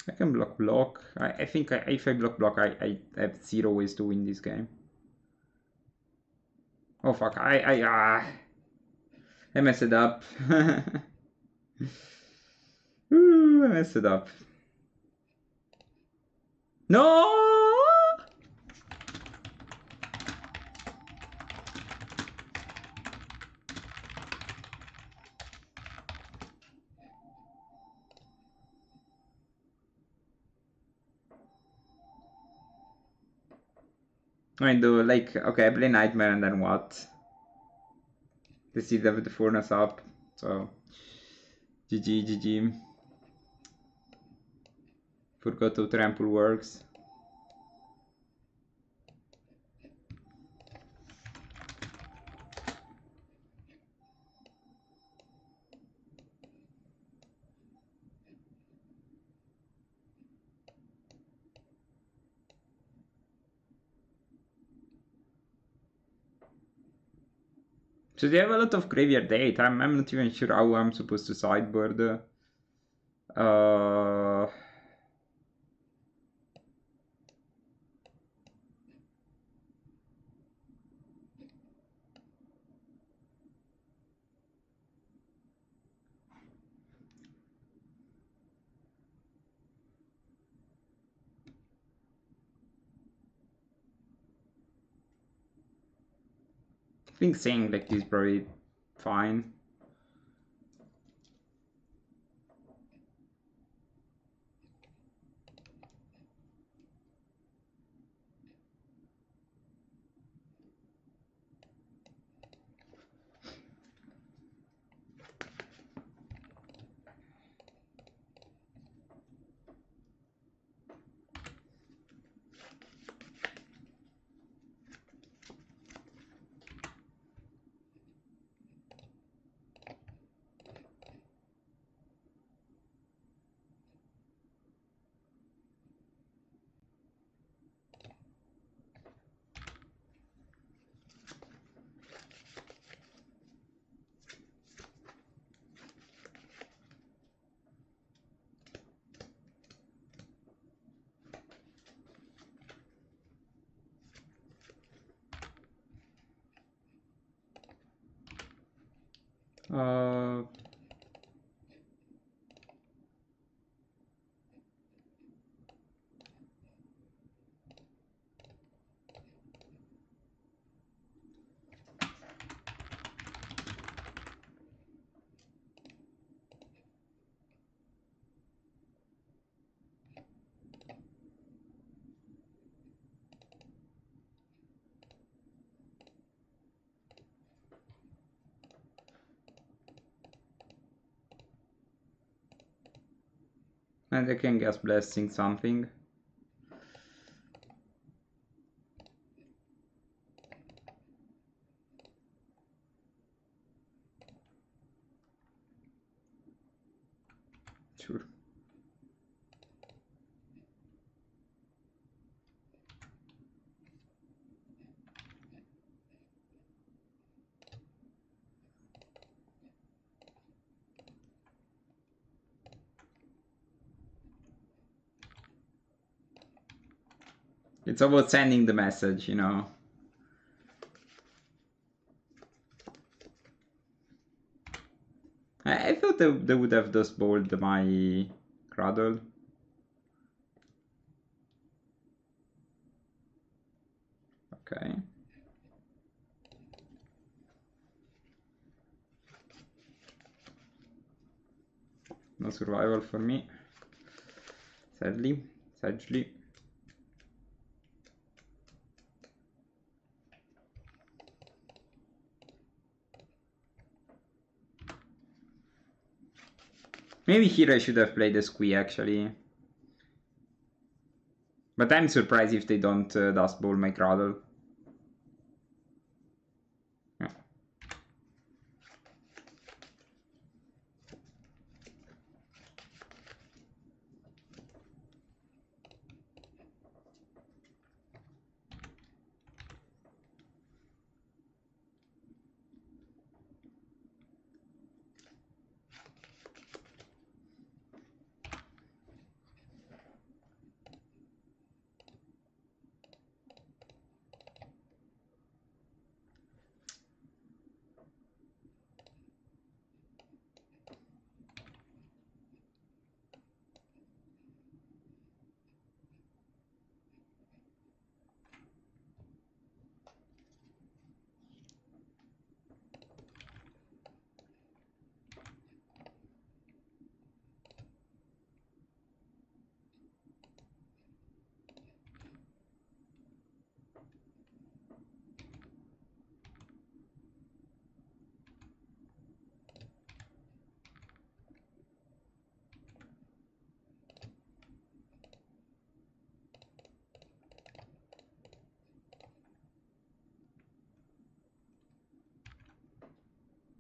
I can block. I think if I block, I have 0 ways to win this game. Oh fuck! I messed it up. Ooh, I messed it up. No! I do like, okay, I play Nightmare and then what? They see the furnace up, so GG. Forgot how trample works. So they have a lot of graveyard date. I'm not even sure how I'm supposed to sideboard. I think saying like this is probably fine. Uh, and I can guess blessing something. Sure. It's about sending the message, you know. I thought they would have just bowled my Cradle. Okay. No survival for me. Sadly. Maybe here I should have played a squee actually. But I'm surprised if they don't dust bowl my Cradle. Yeah.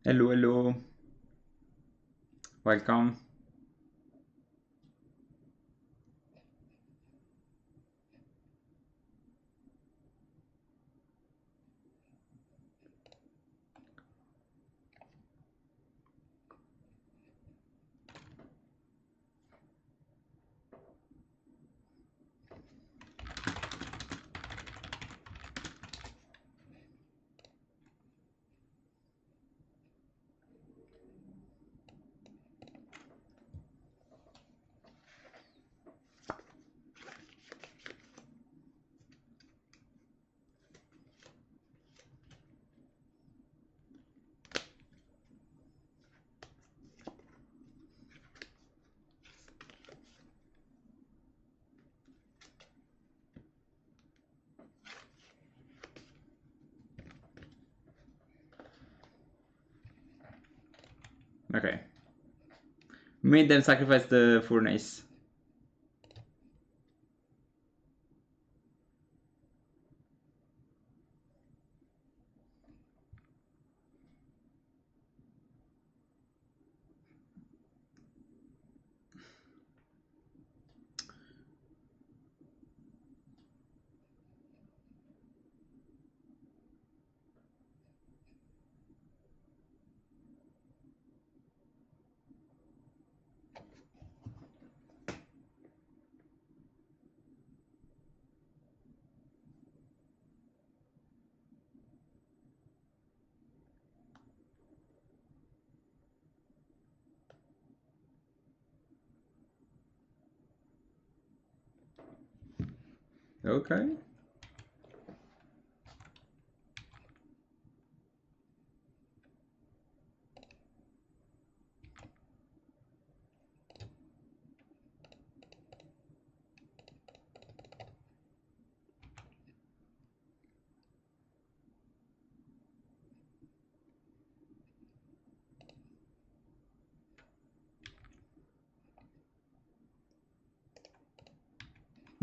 Hello. Welcome. Okay. Made them sacrifice the furnace. Okay.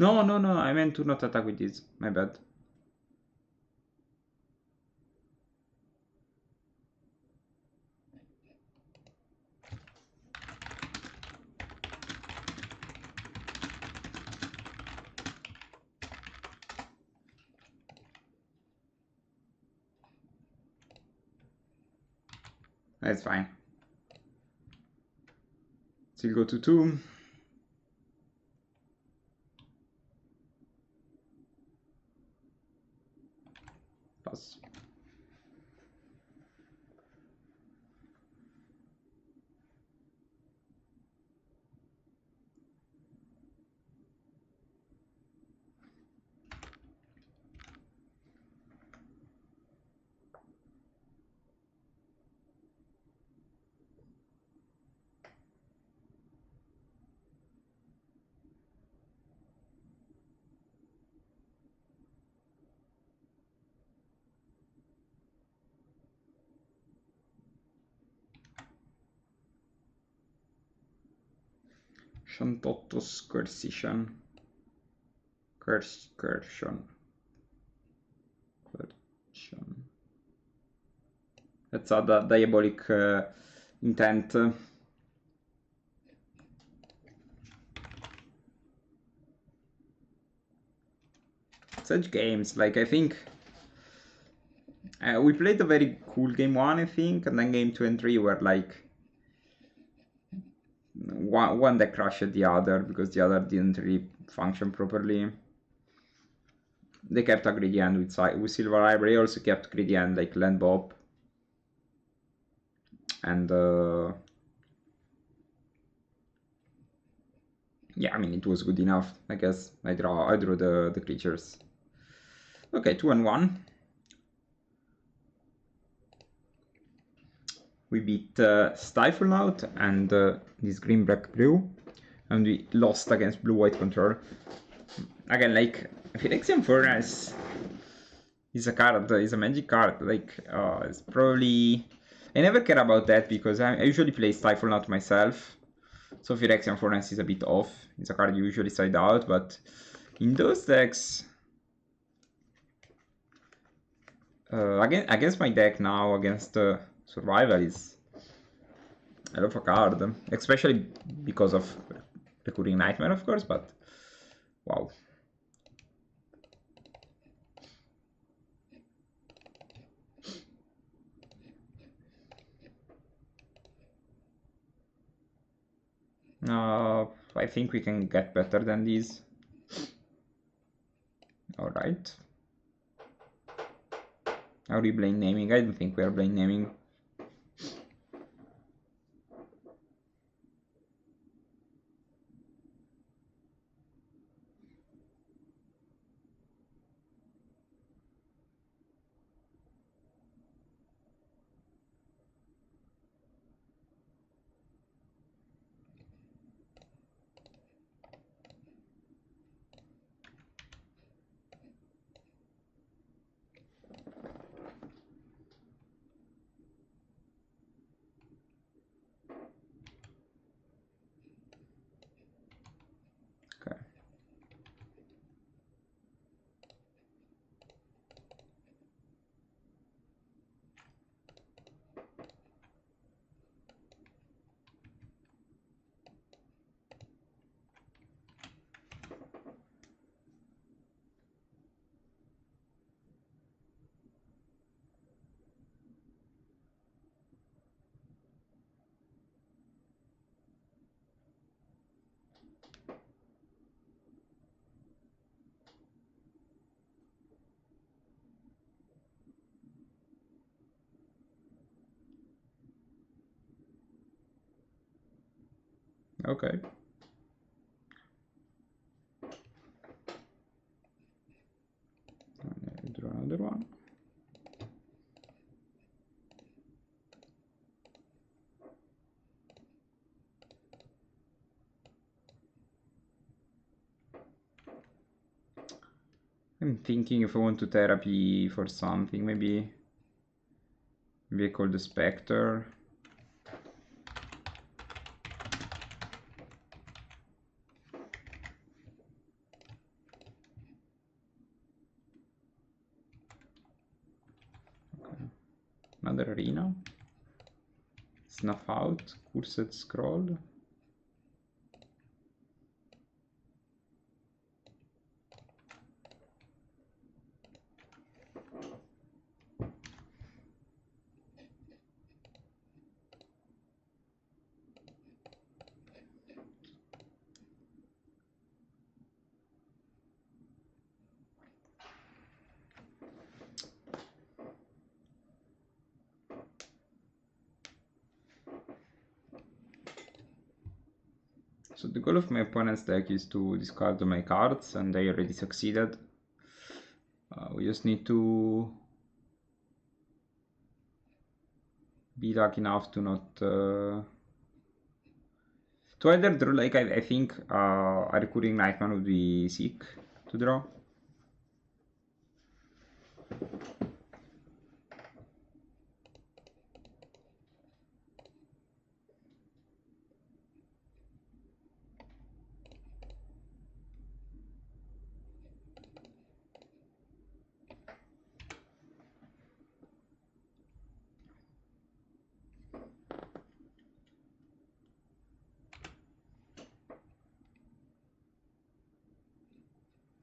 No, no, no, I meant to not attack with this. My bad. That's fine. Still go to 2. Pass. Shantotto Scoursion. Cursion. That's a diabolic intent. Such games, like, I think we played a very cool game 1, I think, and then game 2 and 3 were like one that crushed the other because the other didn't really function properly. They kept a greedy hand with Silver Library, also kept greedy hand like Land Bob. And yeah, I mean, it was good enough, I guess. I drew the creatures. Okay, 2 and 1. We beat Stifle out and this green black blue, and we lost against blue white control. Again, like, Phyrexian Furnace is a card, is a magic card. Like, it's probably, I never care about that because I usually play Stifle out myself. So Phyrexian Furnace is a bit off. It's a card you usually side out, but in those decks, against my deck now, against Survival is I love a card, especially because of Recurring Nightmare, of course, but wow. I think we can get better than these. Alright. Are we blame naming? I don't think we are blame naming. Okay. Okay. another one. I'm thinking if I want to therapy for something, maybe I call the Spectre. Okay. Another arena. Snuff out, cursed scroll. So the goal of my opponent's deck is to discard all my cards, and they already succeeded. We just need to be lucky enough to not... to either draw, like I think a recurring Nightman would be sick to draw.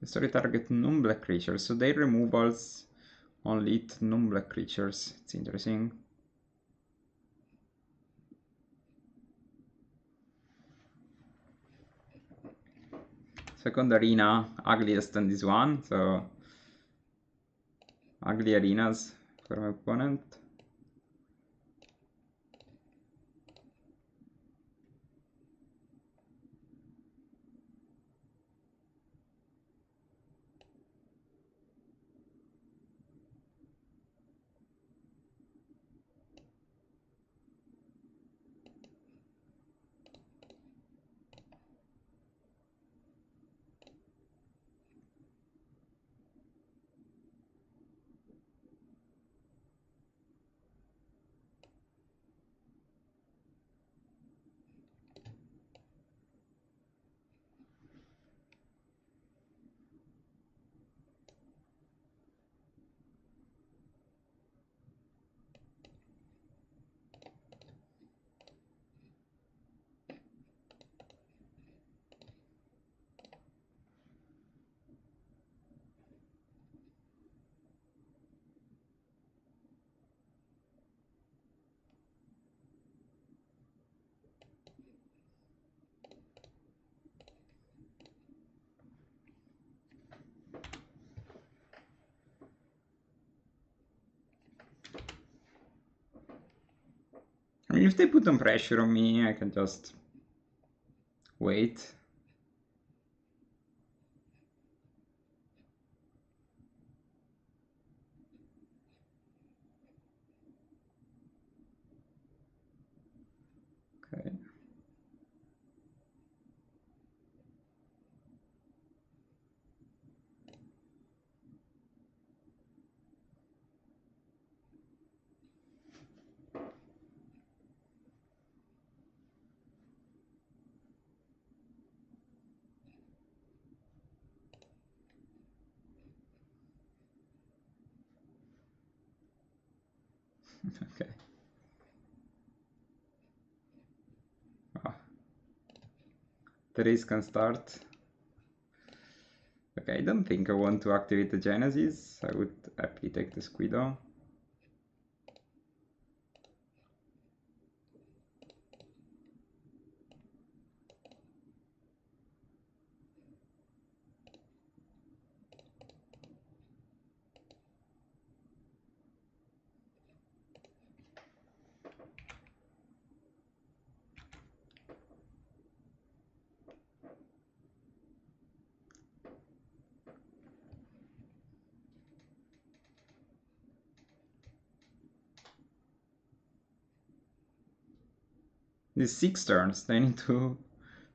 Story target non-black creatures, so their removals only hit non-black creatures. It's interesting. Second arena, ugliest than this one, so ugly arenas for my opponent. I mean, if they put some pressure on me, I can just wait. Okay. Okay. The race can start. Okay, I don't think I want to activate the Genesis. I would happily take the Squido. These 6 turns, I need to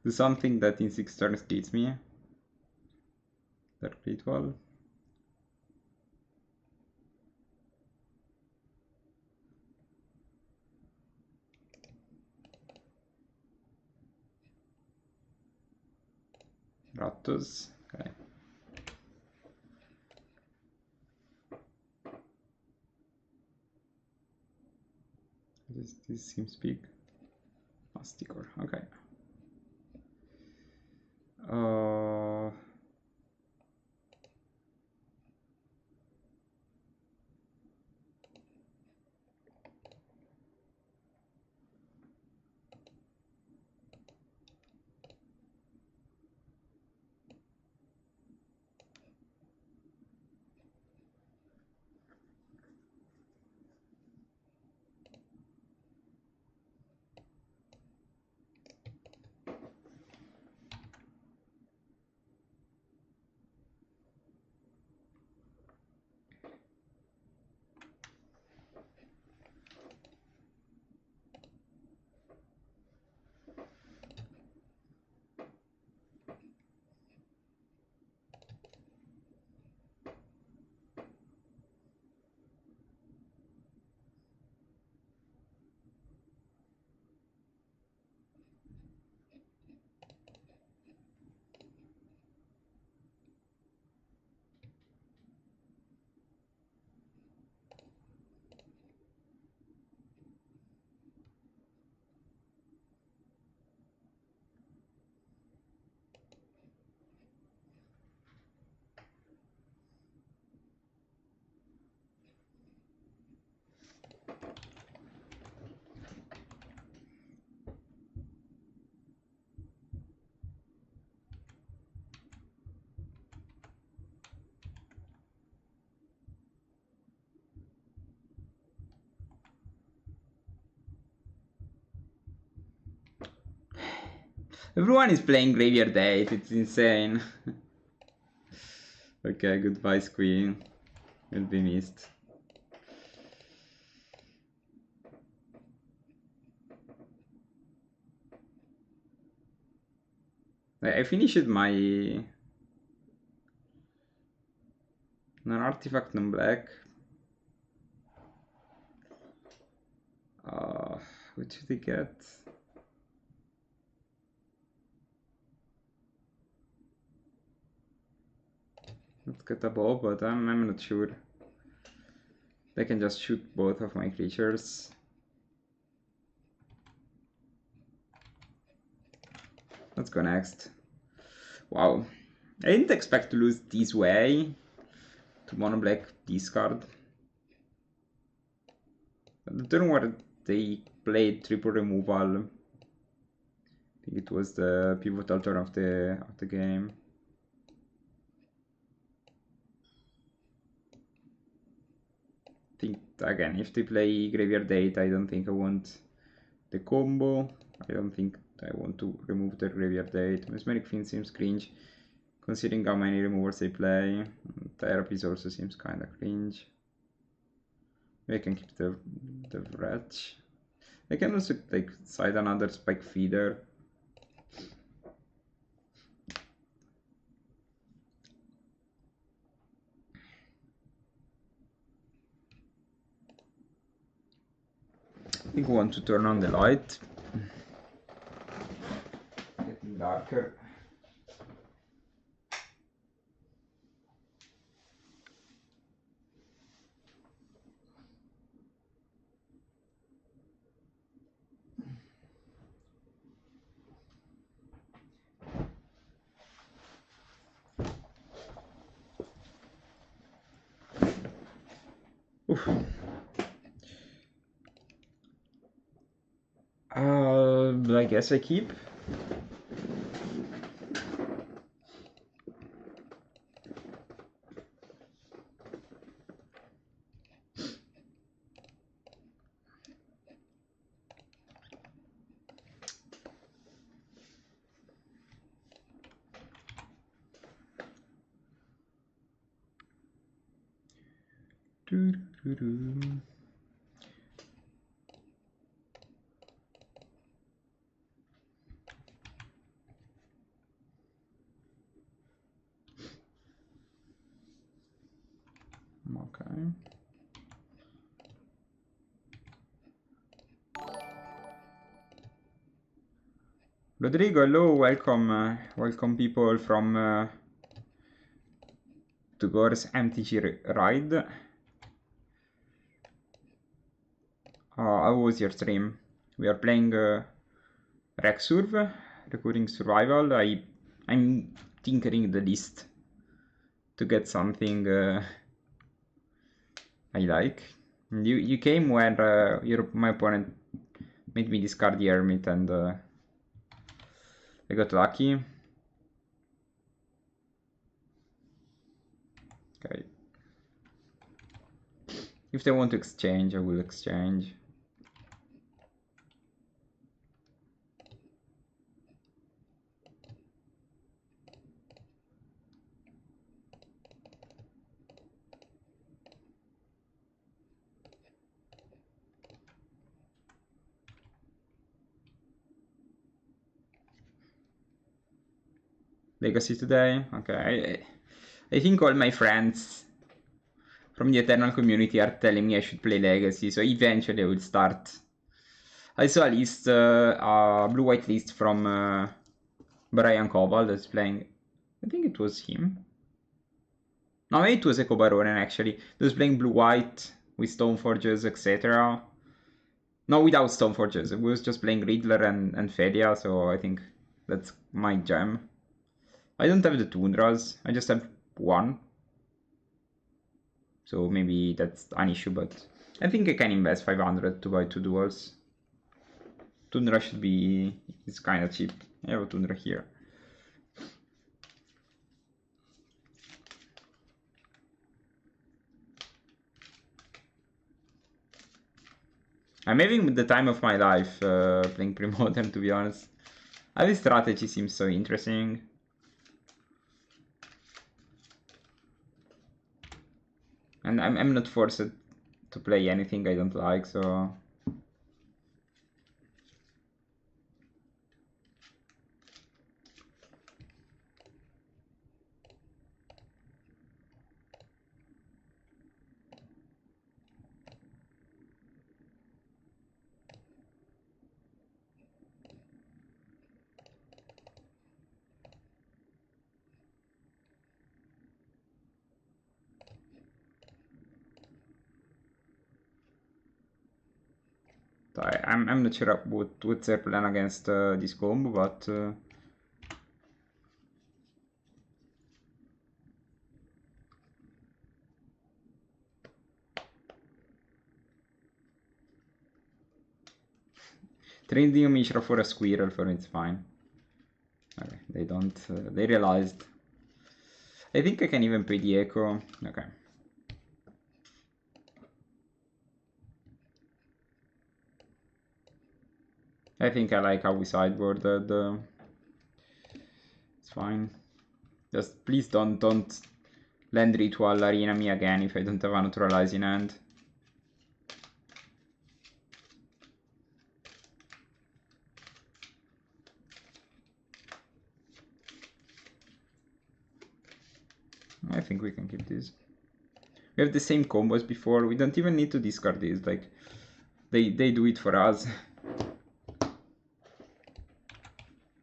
do something that in 6 turns beats me. Dark Ritual. Rattus, okay. This seems big. Masticor, okay. Everyone is playing Graveyard Date, it's insane. Okay, goodbye Queen. Will be missed. I finished my non-artifact non-black. What should I get? Let's get a bow, but I'm not sure. I can just shoot both of my creatures. Let's go next. Wow. I didn't expect to lose this way. To mono black discard. The turn where they played triple removal. I think it was the pivotal turn of the game. I think again, if they play Graveyard Date, I don't think I want the combo. I don't think I want to remove the Graveyard Date. Mesmeric Fiend seems cringe, considering how many removers they play. Therapies also seems kinda cringe. Maybe I can keep the Wretch. I can also like side another Spike Feeder. I think I want to turn on the light. Getting darker. Oof. I guess I keep. Okay. Rodrigo, hello, welcome, welcome people from Tugor's MTG ride. How was your stream? We are playing Rec Surv, Recurring Survival. I'm tinkering the list to get something I like. You came when my opponent made me discard the Hermit and I got lucky. Okay. If they want to exchange, I will exchange. Legacy today? Okay. I think all my friends from the Eternal community are telling me I should play Legacy, so eventually I will start. I saw a list, a blue-white list from Brian Koval that's playing. I think it was him. No, maybe it was Eko Baronen actually. That was playing blue-white with Stoneforges, etc. No, without Stoneforges. It was just playing Riddler and Fedia, so I think that's my jam. I don't have the Tundras, I just have one. So maybe that's an issue, but I think I can invest 500 to buy 2 duels. Tundra should be... it's kinda cheap. I have a Tundra here. I'm having the time of my life playing PreModern, to be honest. Every strategy seems so interesting. And I'm not forced to play anything I don't like, so... I'm not sure what's their plan against this combo, but... Trading Mishra for a squirrel for it's fine. Okay, they don't... they realized. I think I can even pay the echo. Okay. I think I like how we sideboarded. It's fine. Just please don't land Ritual Arena me again if I don't have a Neutralize in hand. I think we can keep this. We have the same combos before. We don't even need to discard these. Like, they do it for us.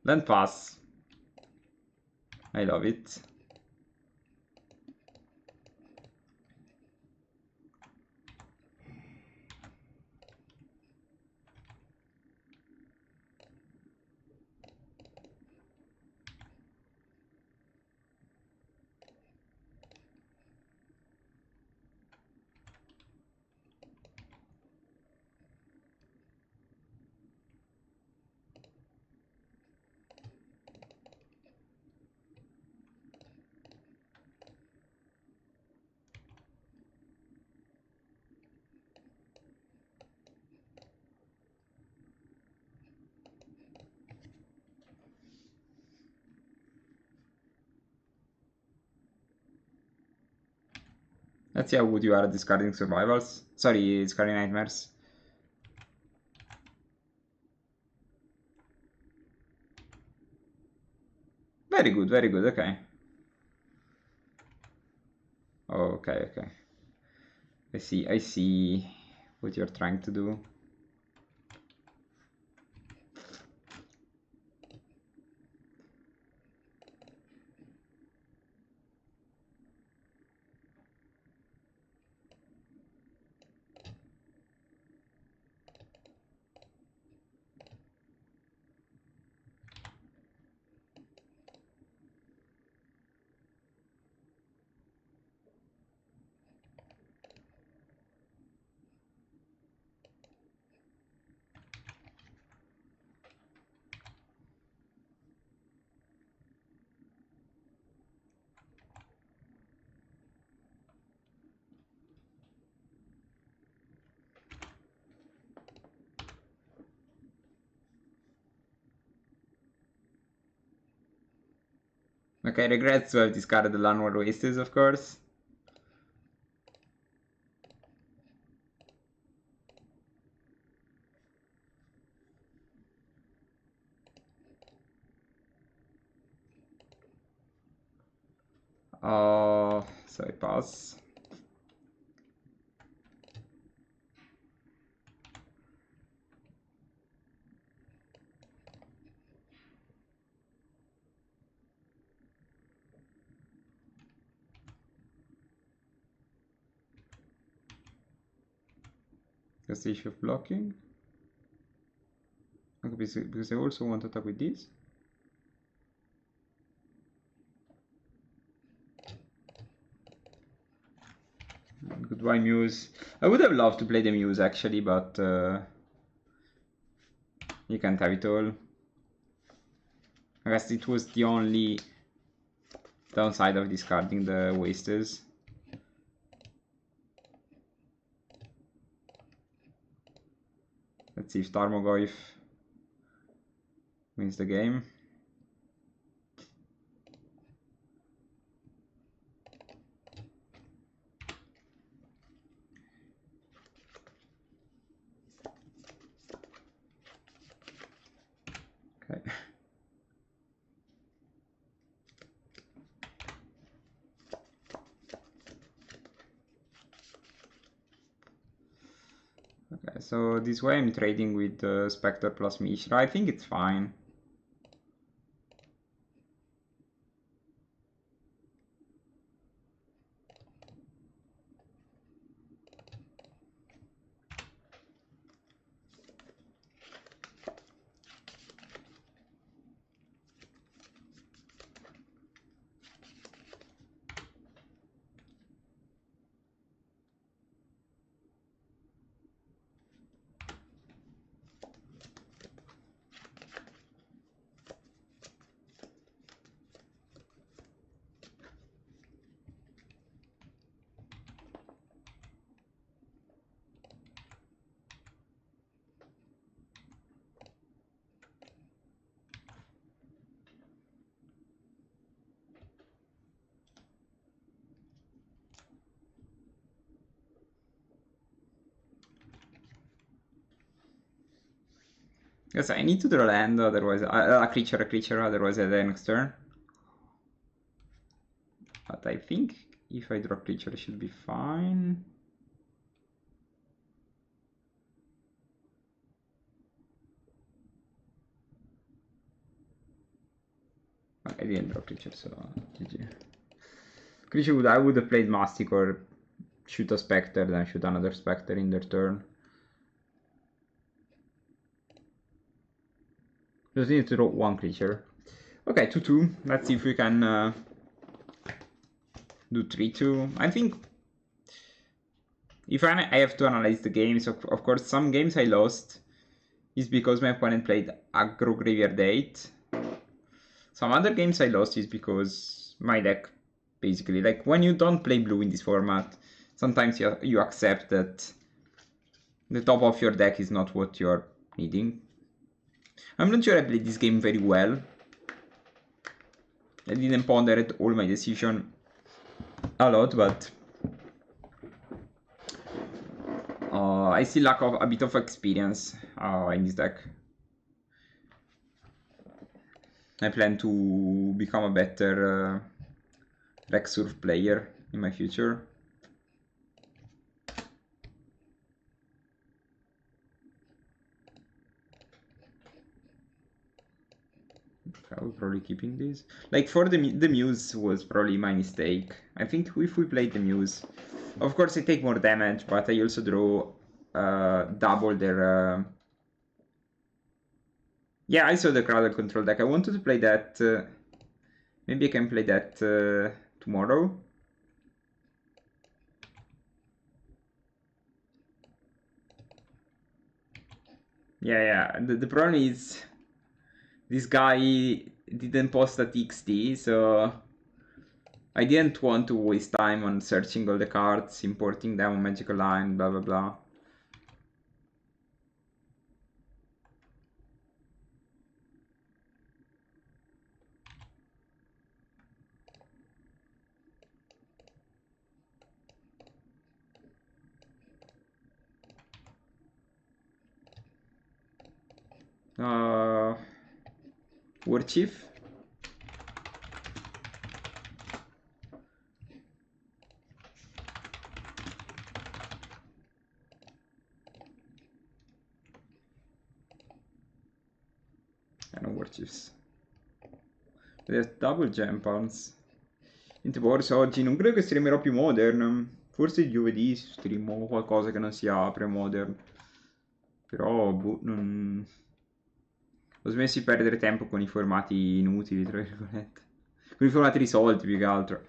Land pass. I love it. Let's see how good you are at discarding survivals. Sorry, discarding nightmares. Very good, okay. Okay. I see what you're trying to do. Okay, I regret to have discarded the Landward Wastes, of course. So I pass. That's the issue of blocking. Okay, because I also want to attack with this. Goodbye Muse. I would have loved to play the Muse actually, but you can't have it all. I guess it was the only downside of discarding the Wastes. Let's see if Tarmogoyf wins the game. Okay. Okay, so this way I'm trading with Spectre plus Mishra. I think it's fine. Yes, I need to draw land, otherwise a creature, otherwise I die next turn. But I think if I draw creature, it should be fine. I didn't draw creature, so GG. Creature I would have played Mastic or shoot a Spectre, then shoot another Spectre in their turn. Just need to draw one creature. Okay, 2-2. Let's see if we can do 3-2. I think if I have to analyze the games, of course, some games I lost is because my opponent played aggro Graveyard 8. Some other games I lost is because my deck, basically, like when you don't play blue in this format, sometimes you accept that the top of your deck is not what you're needing. I'm not sure I played this game very well. I didn't ponder all my decision a lot, but I still lack a bit of experience in this deck. I plan to become a better Rec Surv player in my future. probably keeping this. Like for the Muse was probably my mistake. I think if we played the Muse, of course I take more damage, but I also draw double their... Yeah, I saw the crowd control deck. I wanted to play that. Maybe I can play that tomorrow. Yeah. The problem is this guy didn't post a TXT, so I didn't want to waste time on searching all the cards, importing them on Magical Line, blah blah blah. War Chief. No War Chiefs. There's double gem pounds. Niente borsa oggi, non credo che streamerò più Modern. Forse giovedì streamo qualcosa che non sia PreModern. Però, boh, non... Ho smesso di perdere tempo con i formati inutili, tra virgolette. Con i formati risolti, più che altro.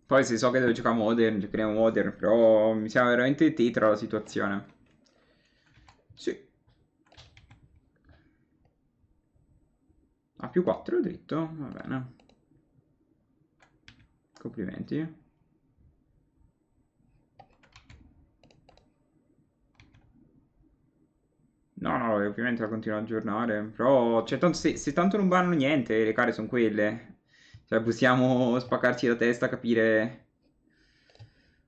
Poi se so che devo giocare Modern, giocheremo Modern, però mi sembra veramente tetra la situazione. Sì. A più 4 dritto, va bene. Complimenti. No, ovviamente la continuo a aggiornare, però cioè, tanto se tanto non vanno niente, le care sono quelle. Cioè possiamo spaccarci la testa, capire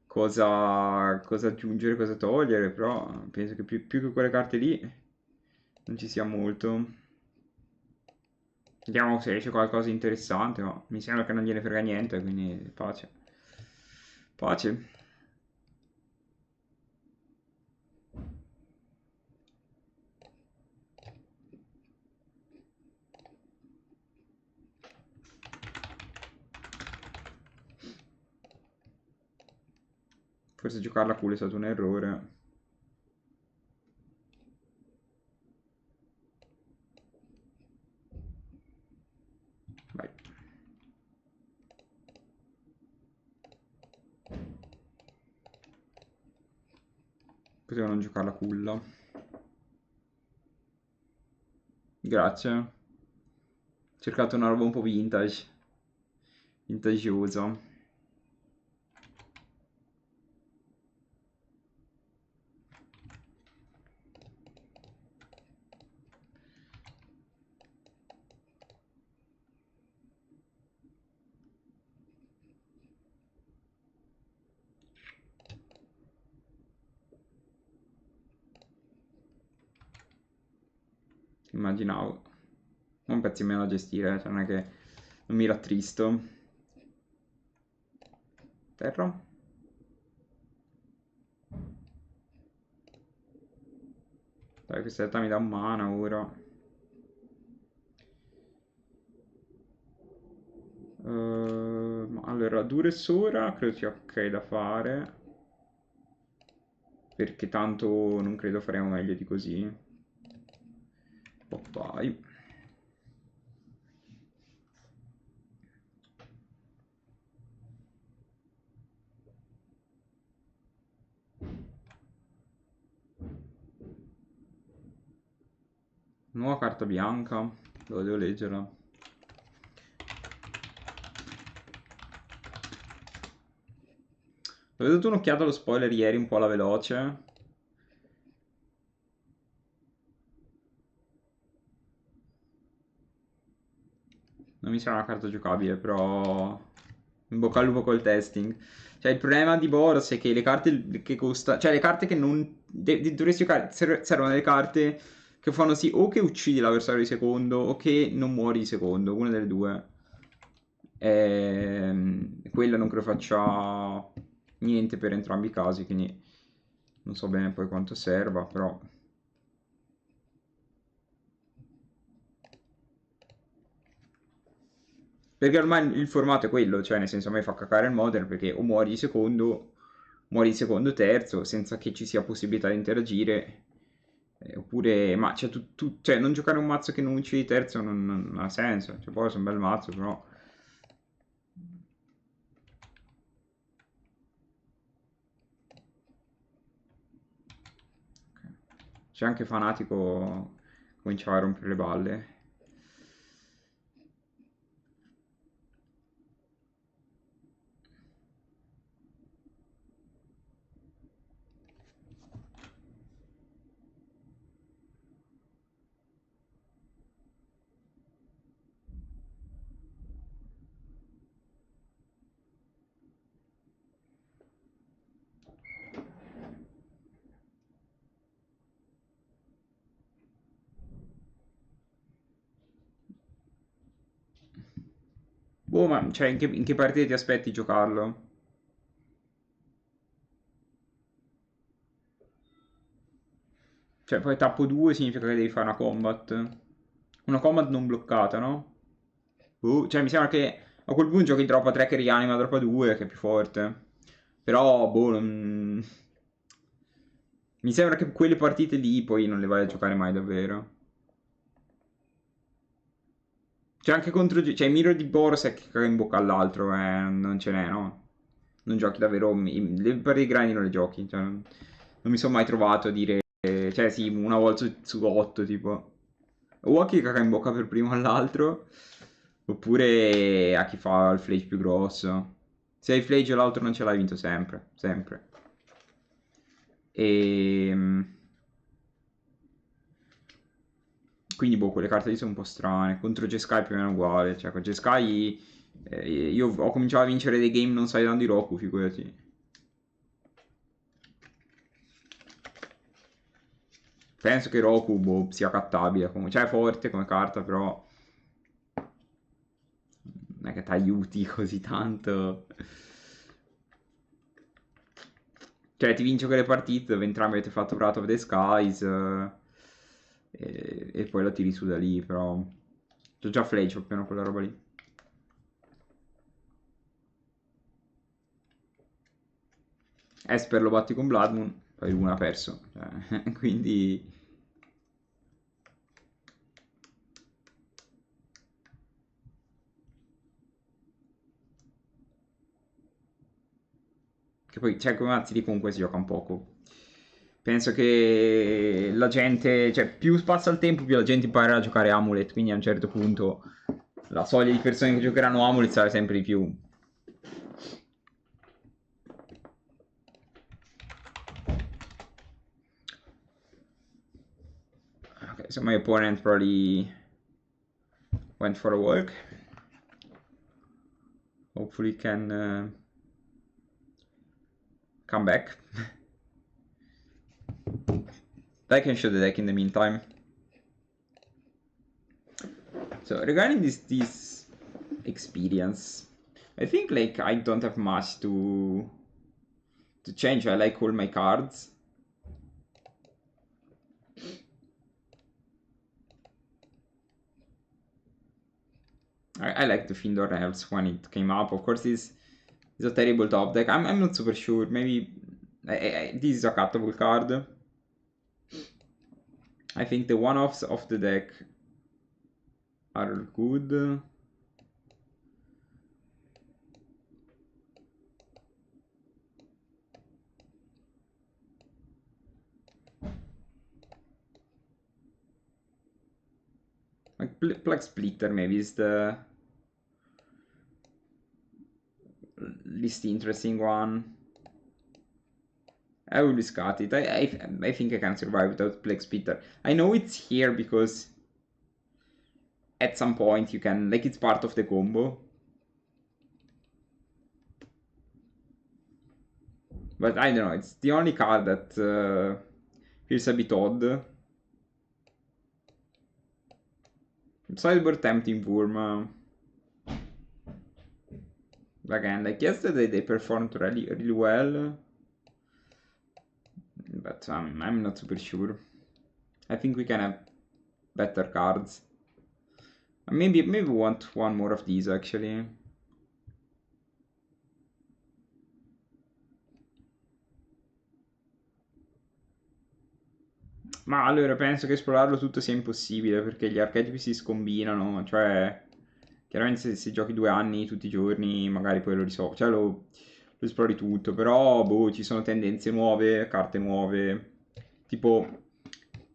cosa aggiungere, cosa togliere, però penso che più che quelle carte lì non ci sia molto. Vediamo se esce qualcosa di interessante, ma mi sembra che non gliene frega niente, quindi pace. Pace. Forse giocarla cool è stato un errore. Vai. Potevo non giocarla cool. Grazie. Ho cercato una roba un po' vintage. Vintagiosa. Immaginavo. Un pezzo in meno da gestire, cioè non è che non mi rattristo. Terra. Dai, questa mi dà un mana ora. Allora, Dures ora credo sia ok da fare. Perché tanto non credo faremo meglio di così. Oh, vai. Nuova carta bianca. Dove devo leggerla? Ho dato un'occhiata allo spoiler ieri un po' alla veloce. Non mi sembra una carta giocabile, però... In bocca al lupo col testing. Cioè, il problema di Boros è che le carte che costano... Cioè, le carte che non... dovresti giocare... Servono delle carte che fanno sì o che uccidi l'avversario di secondo o che non muori di secondo, una delle due. Quella non credo faccia niente per entrambi i casi, quindi non so bene poi quanto serva, però... Perché ormai il formato è quello, cioè nel senso a me fa cacare il modern perché o muori di secondo terzo senza che ci sia possibilità di interagire, oppure, ma cioè, cioè non giocare un mazzo che non uccidi terzo non ha senso, cioè poi è un bel mazzo però... C'è anche fanatico cominciava a rompere le balle. Boh, ma cioè in che partite ti aspetti giocarlo? Cioè poi tappo 2 significa che devi fare una combat. Una combat non bloccata, no? Cioè mi sembra che a quel punto giochi droppa 3 che rianima droppa 2 che è più forte. Però, boh, mi sembra che quelle partite lì poi non le vai a giocare mai davvero. Cioè anche contro... Cioè Mirror di Boros è che caga in bocca all'altro, non ce n'è, no? Non giochi davvero... Le partite grandi non le giochi, cioè non mi sono mai trovato a dire... Cioè sì, una volta su 8, tipo... O a chi caga in bocca per primo all'altro, oppure a chi fa il flage più grosso. Se hai il flage e l'altro non ce l'hai vinto sempre, sempre. E... Quindi, boh, quelle carte lì sono un po' strane. Contro Jeskai più o meno uguale. Cioè, con Jeskai io ho cominciato a vincere dei game non sai dando i Roku, figurati. Penso che Roku, boh, sia cattabile. Cioè, è forte come carta, però... Non è che ti aiuti così tanto. Cioè, ti vince quelle partite dove entrambi avete fatto Wrath of the Skies e poi la tiri su da lì, però... C'ho già Fletch, appena quella roba lì. Esper lo batti con Blood Moon, poi Luna ha perso. Cioè, quindi... Che poi, cioè, come mazzi lì comunque si gioca un poco. Penso che la gente, cioè, più passa il tempo, più la gente imparerà a giocare Amulet, quindi a un certo punto la soglia di persone che giocheranno Amulet sarà sempre di più. Okay, so my opponent probably went for a walk. Hopefully can come back. I can show the deck in the meantime. So regarding this experience, I think like I don't have much to change. I like all my cards. I like the Findor Elves when it came up. Of course, this is a terrible top deck. I'm not super sure. Maybe this is a cuttable card. I think the one-offs of the deck are good. Like Plug Splitter maybe is the least interesting one. I will discard it. I think I can survive without Plague Splitter. I know it's here because at some point you can, like, it's part of the combo. But I don't know, it's the only card that feels a bit odd. Sideboard Tempting Worm. Again, like yesterday they performed really well. But I'm not super sure. I think we can have better cards. Maybe we want one more of these actually. Ma allora penso che esplorarlo tutto sia impossibile perché gli archetipi si scombinano, cioè chiaramente se giochi 2 anni tutti i giorni magari poi lo risolvi, cioè lo esplori tutto, però boh, ci sono tendenze nuove, carte nuove, tipo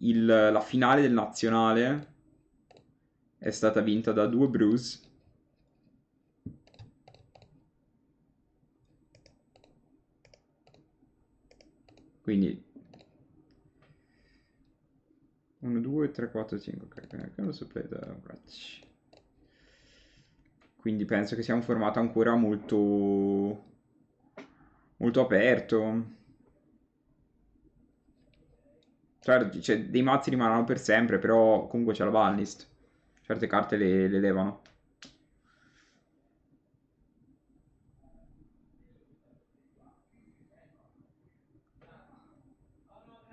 la finale del nazionale è stata vinta da 2 Bruce. Quindi 1, 2, 3, 4, 5, ok, non so play. Quindi penso che sia un formato ancora molto molto aperto. Certo, cioè, dei mazzi rimarranno per sempre, però comunque c'è la banlist. Certe carte le levano.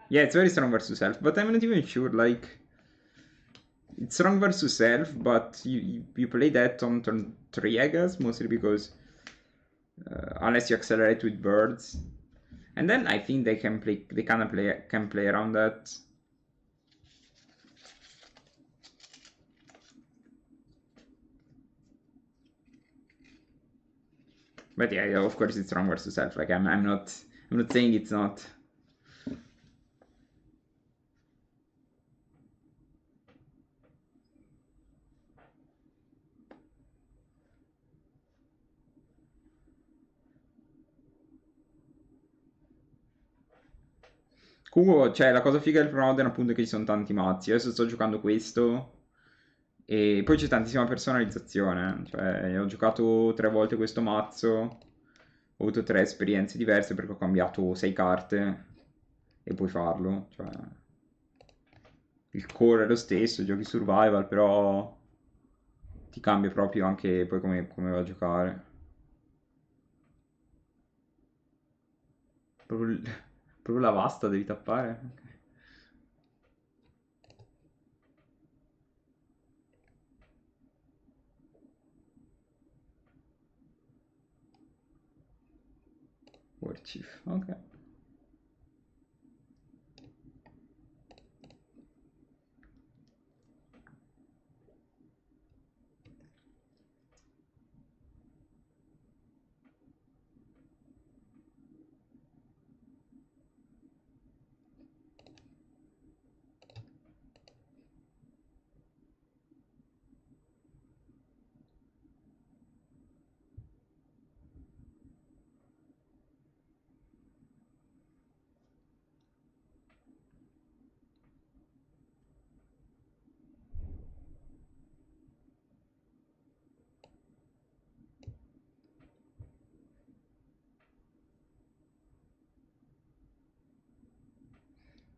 Yeah, it's very strong versus self, but I'm not even sure, like... It's strong versus self, but you play that on turn 3, I guess, mostly because... unless you accelerate with birds. And then I think they can play around that. But yeah, of course it's strong versus self. Like I'm not saying it's not. Comunque, cioè, la cosa figa del PreModern appunto è che ci sono tanti mazzi. Adesso sto giocando questo e poi c'è tantissima personalizzazione. Cioè, ho giocato 3 volte questo mazzo, ho avuto 3 esperienze diverse perché ho cambiato 6 carte e puoi farlo. Cioè, il core è lo stesso, giochi survival, però ti cambia proprio anche poi come va a giocare. Proprio, proprio la vasta devi tappare. War Chief, ok.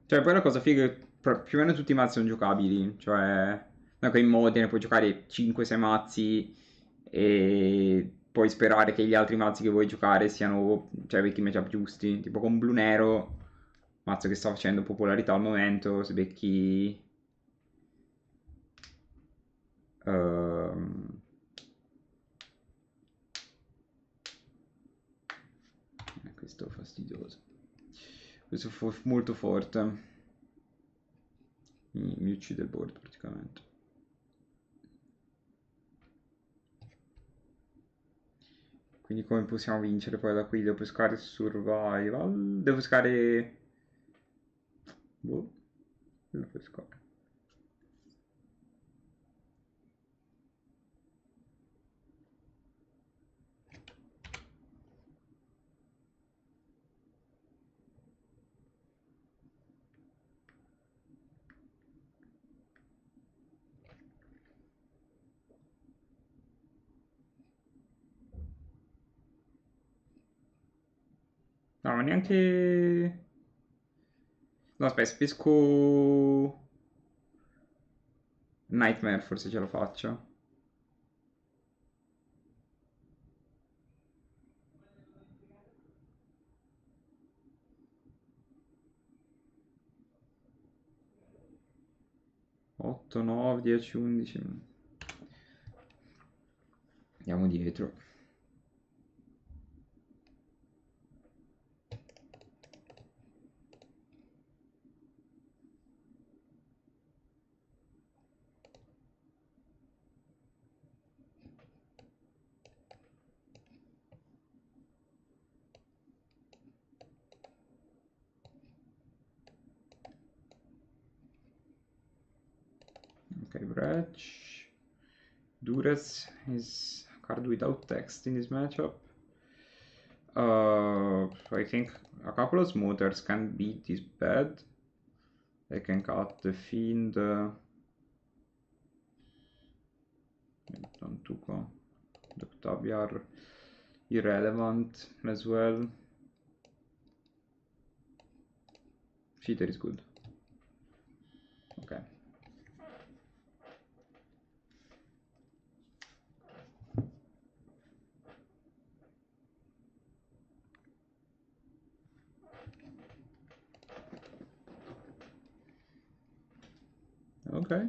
Cioè, poi la cosa figa è che più o meno tutti i mazzi sono giocabili. Cioè, non che in Modena puoi giocare 5-6 mazzi e puoi sperare che gli altri mazzi che vuoi giocare siano, cioè, becchi i matchup giusti. Tipo con Blu Nero, mazzo che sta facendo popolarità al momento, se becchi... ehm, questo è fastidioso. Questo è molto forte. Mi uccide il board praticamente. Quindi come possiamo vincere poi da qui? Devo pescare survival. Devo pescare... Boh. Devo pescare. No, ma neanche... No, aspetta, pesco... Nightmare forse ce la faccio. Otto, 9, 10, 11. Andiamo dietro. Okay, Wretch. Durez is a card without text in this matchup. I think a couple of smoothers can beat this bad. I can cut the Fiend. Tantuko. The Octavia are irrelevant as well. Cheater is good. Okay. Okay.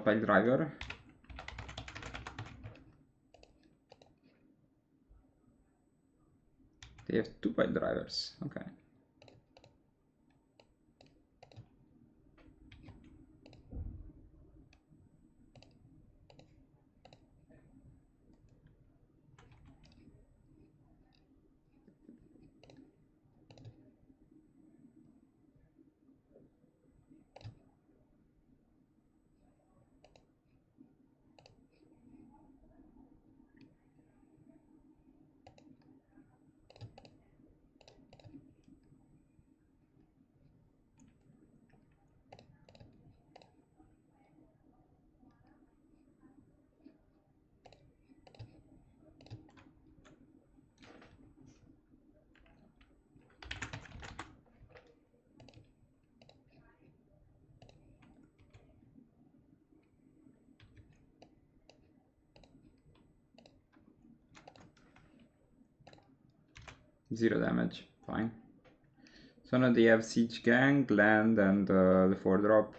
Pile driver. They have two pile drivers. Okay. Zero damage. Fine. So now they have Siege Gang, Land, and the 4-drop.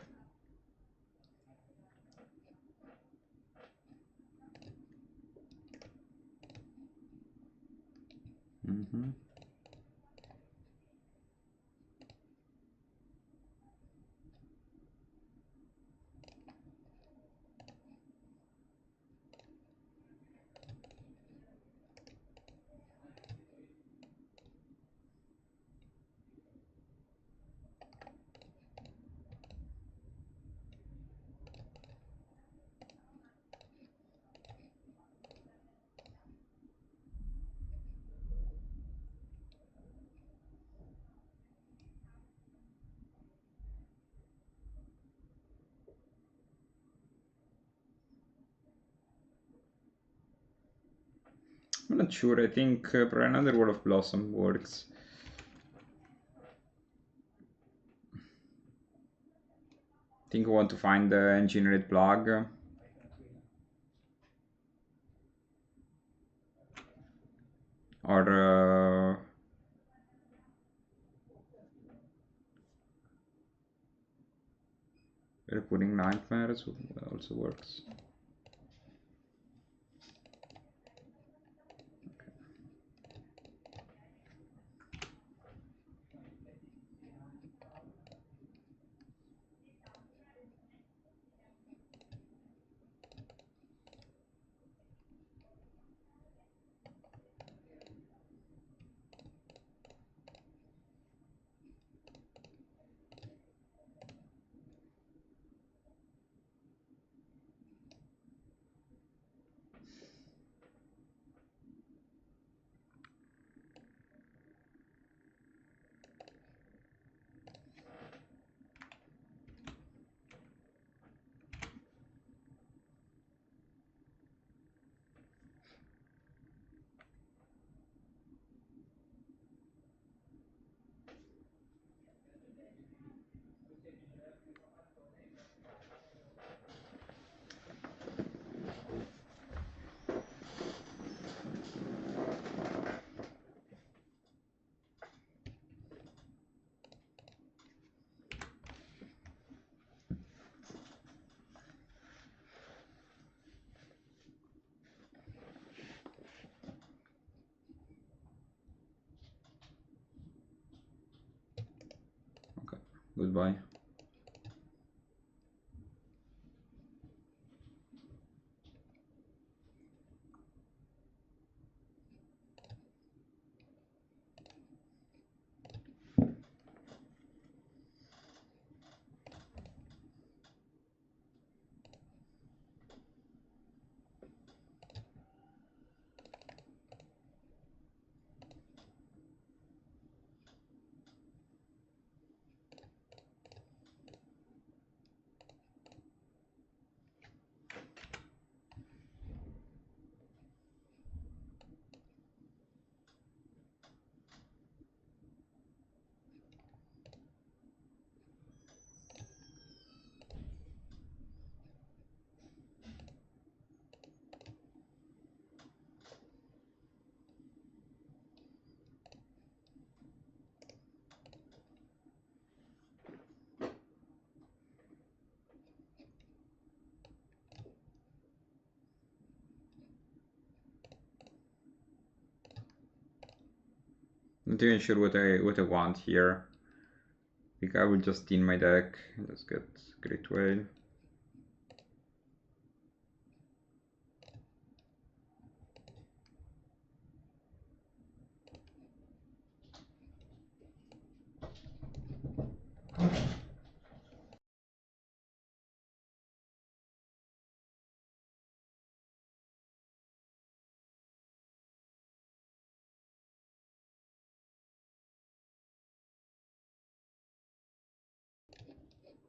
I'm not sure. I think another Wall of Blossom works. I think I want to find the engineered plug. Or putting Nightmares also works. Goodbye. Not even sure what I want here. I think I will just in my deck. Let's get Great Whale.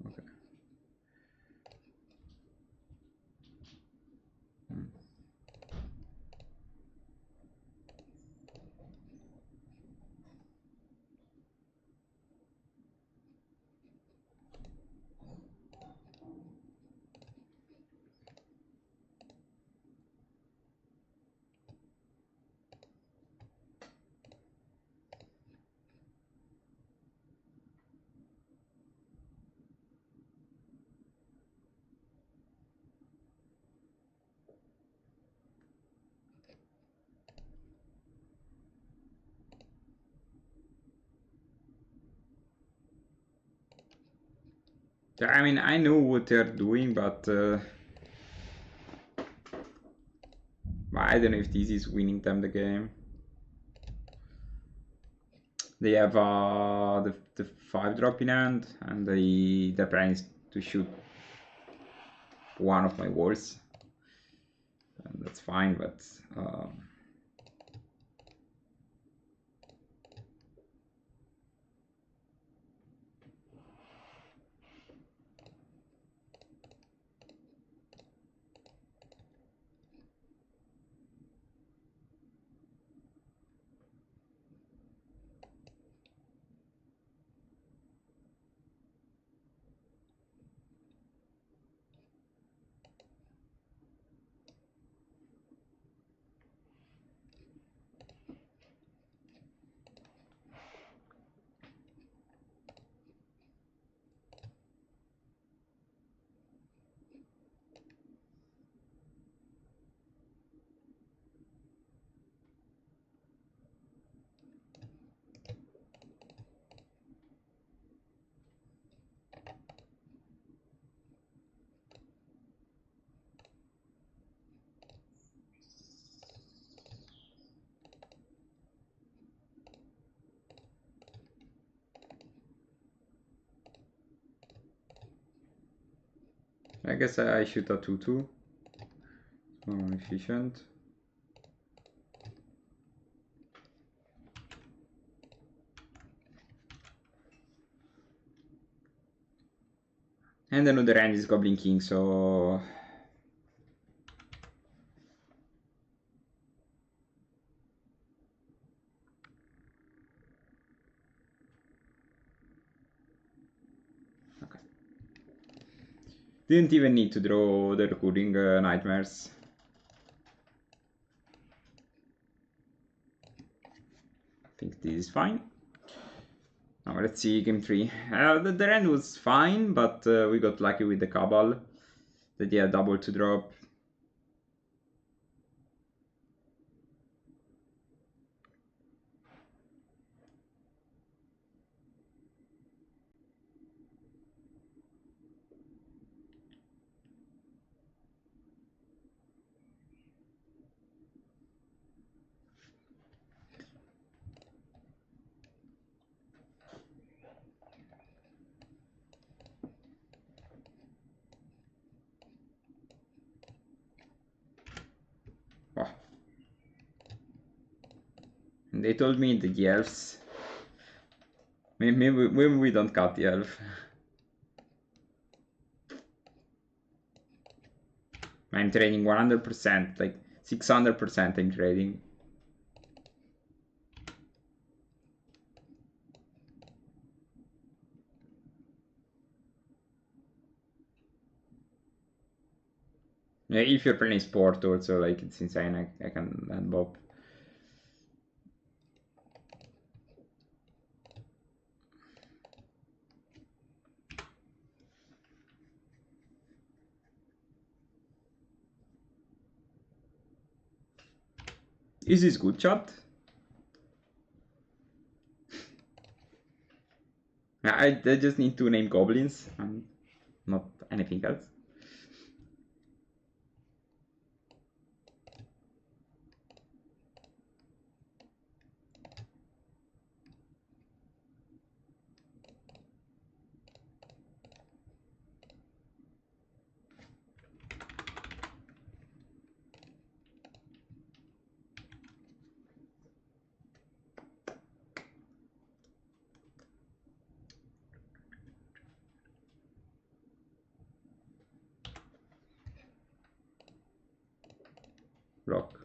Okay. I mean, I know what they're doing, but I don't know if this is winning them the game. They have the 5-drop in hand, and their plan is to shoot one of my walls. And that's fine, but I guess I shoot a 2-2. So efficient. And another end is Goblin King, so okay. Didn't even need to draw the recurring nightmares. I think this is fine. Now let's see game 3. The end was fine, but we got lucky with the Cabal. That yeah, double to drop. They told me the elves. Maybe we don't cut the elf. I'm trading 100%, like 600% in trading. Yeah, if you're playing sport also, like, it's insane. I can land Bob. Is this good, chat? I just need to name goblins and not anything else. Rock.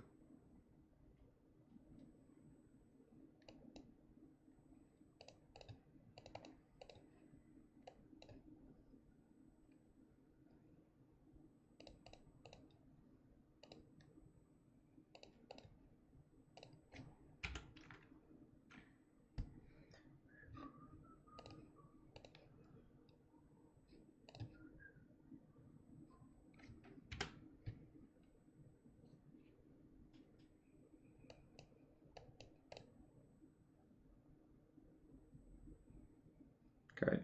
Okay.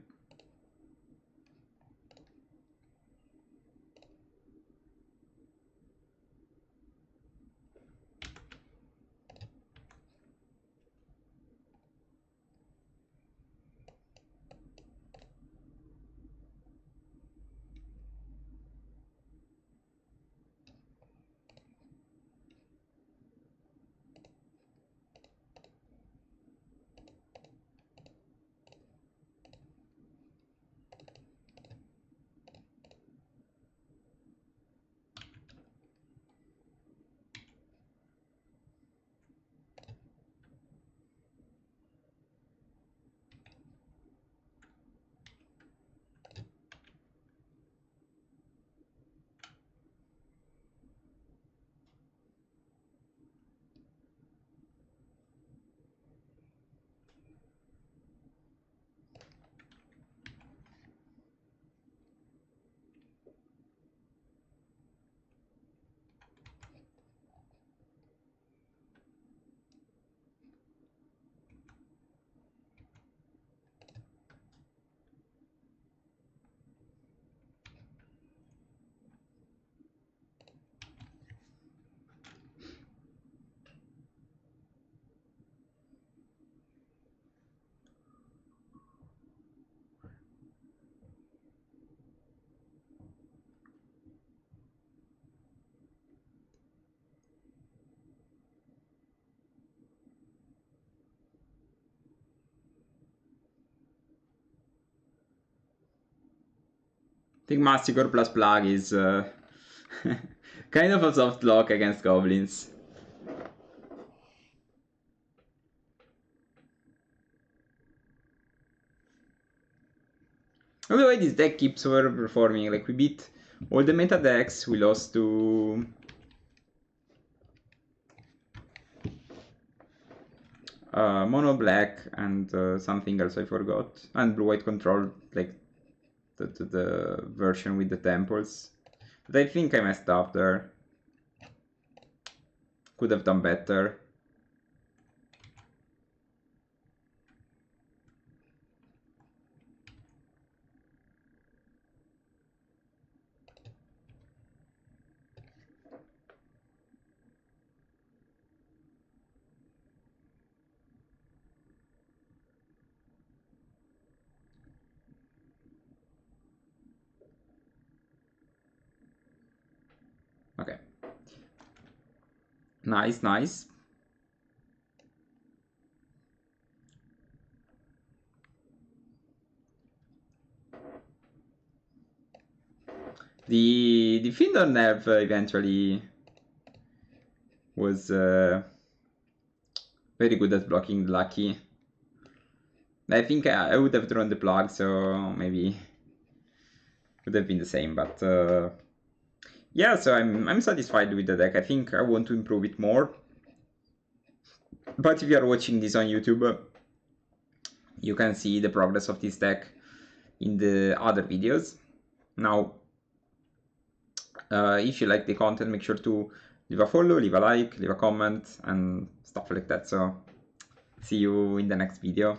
I think Massacre plus Plug is kind of a soft lock against goblins. Although this deck keeps overperforming, like we beat all the meta decks, we lost to mono black and something else I forgot, and blue white control, like the version with the temples. But I think I messed up there. Could have done better. Okay. Nice, nice. The PieGonti eventually was very good at blocking the lucky. I think I would have drawn the plug, so maybe would have been the same, but yeah, so I'm satisfied with the deck. I think I want to improve it more. But if you are watching this on YouTube, you can see the progress of this deck in the other videos. Now, if you like the content, make sure to leave a follow, leave a like, leave a comment, and stuff like that. So, see you in the next video.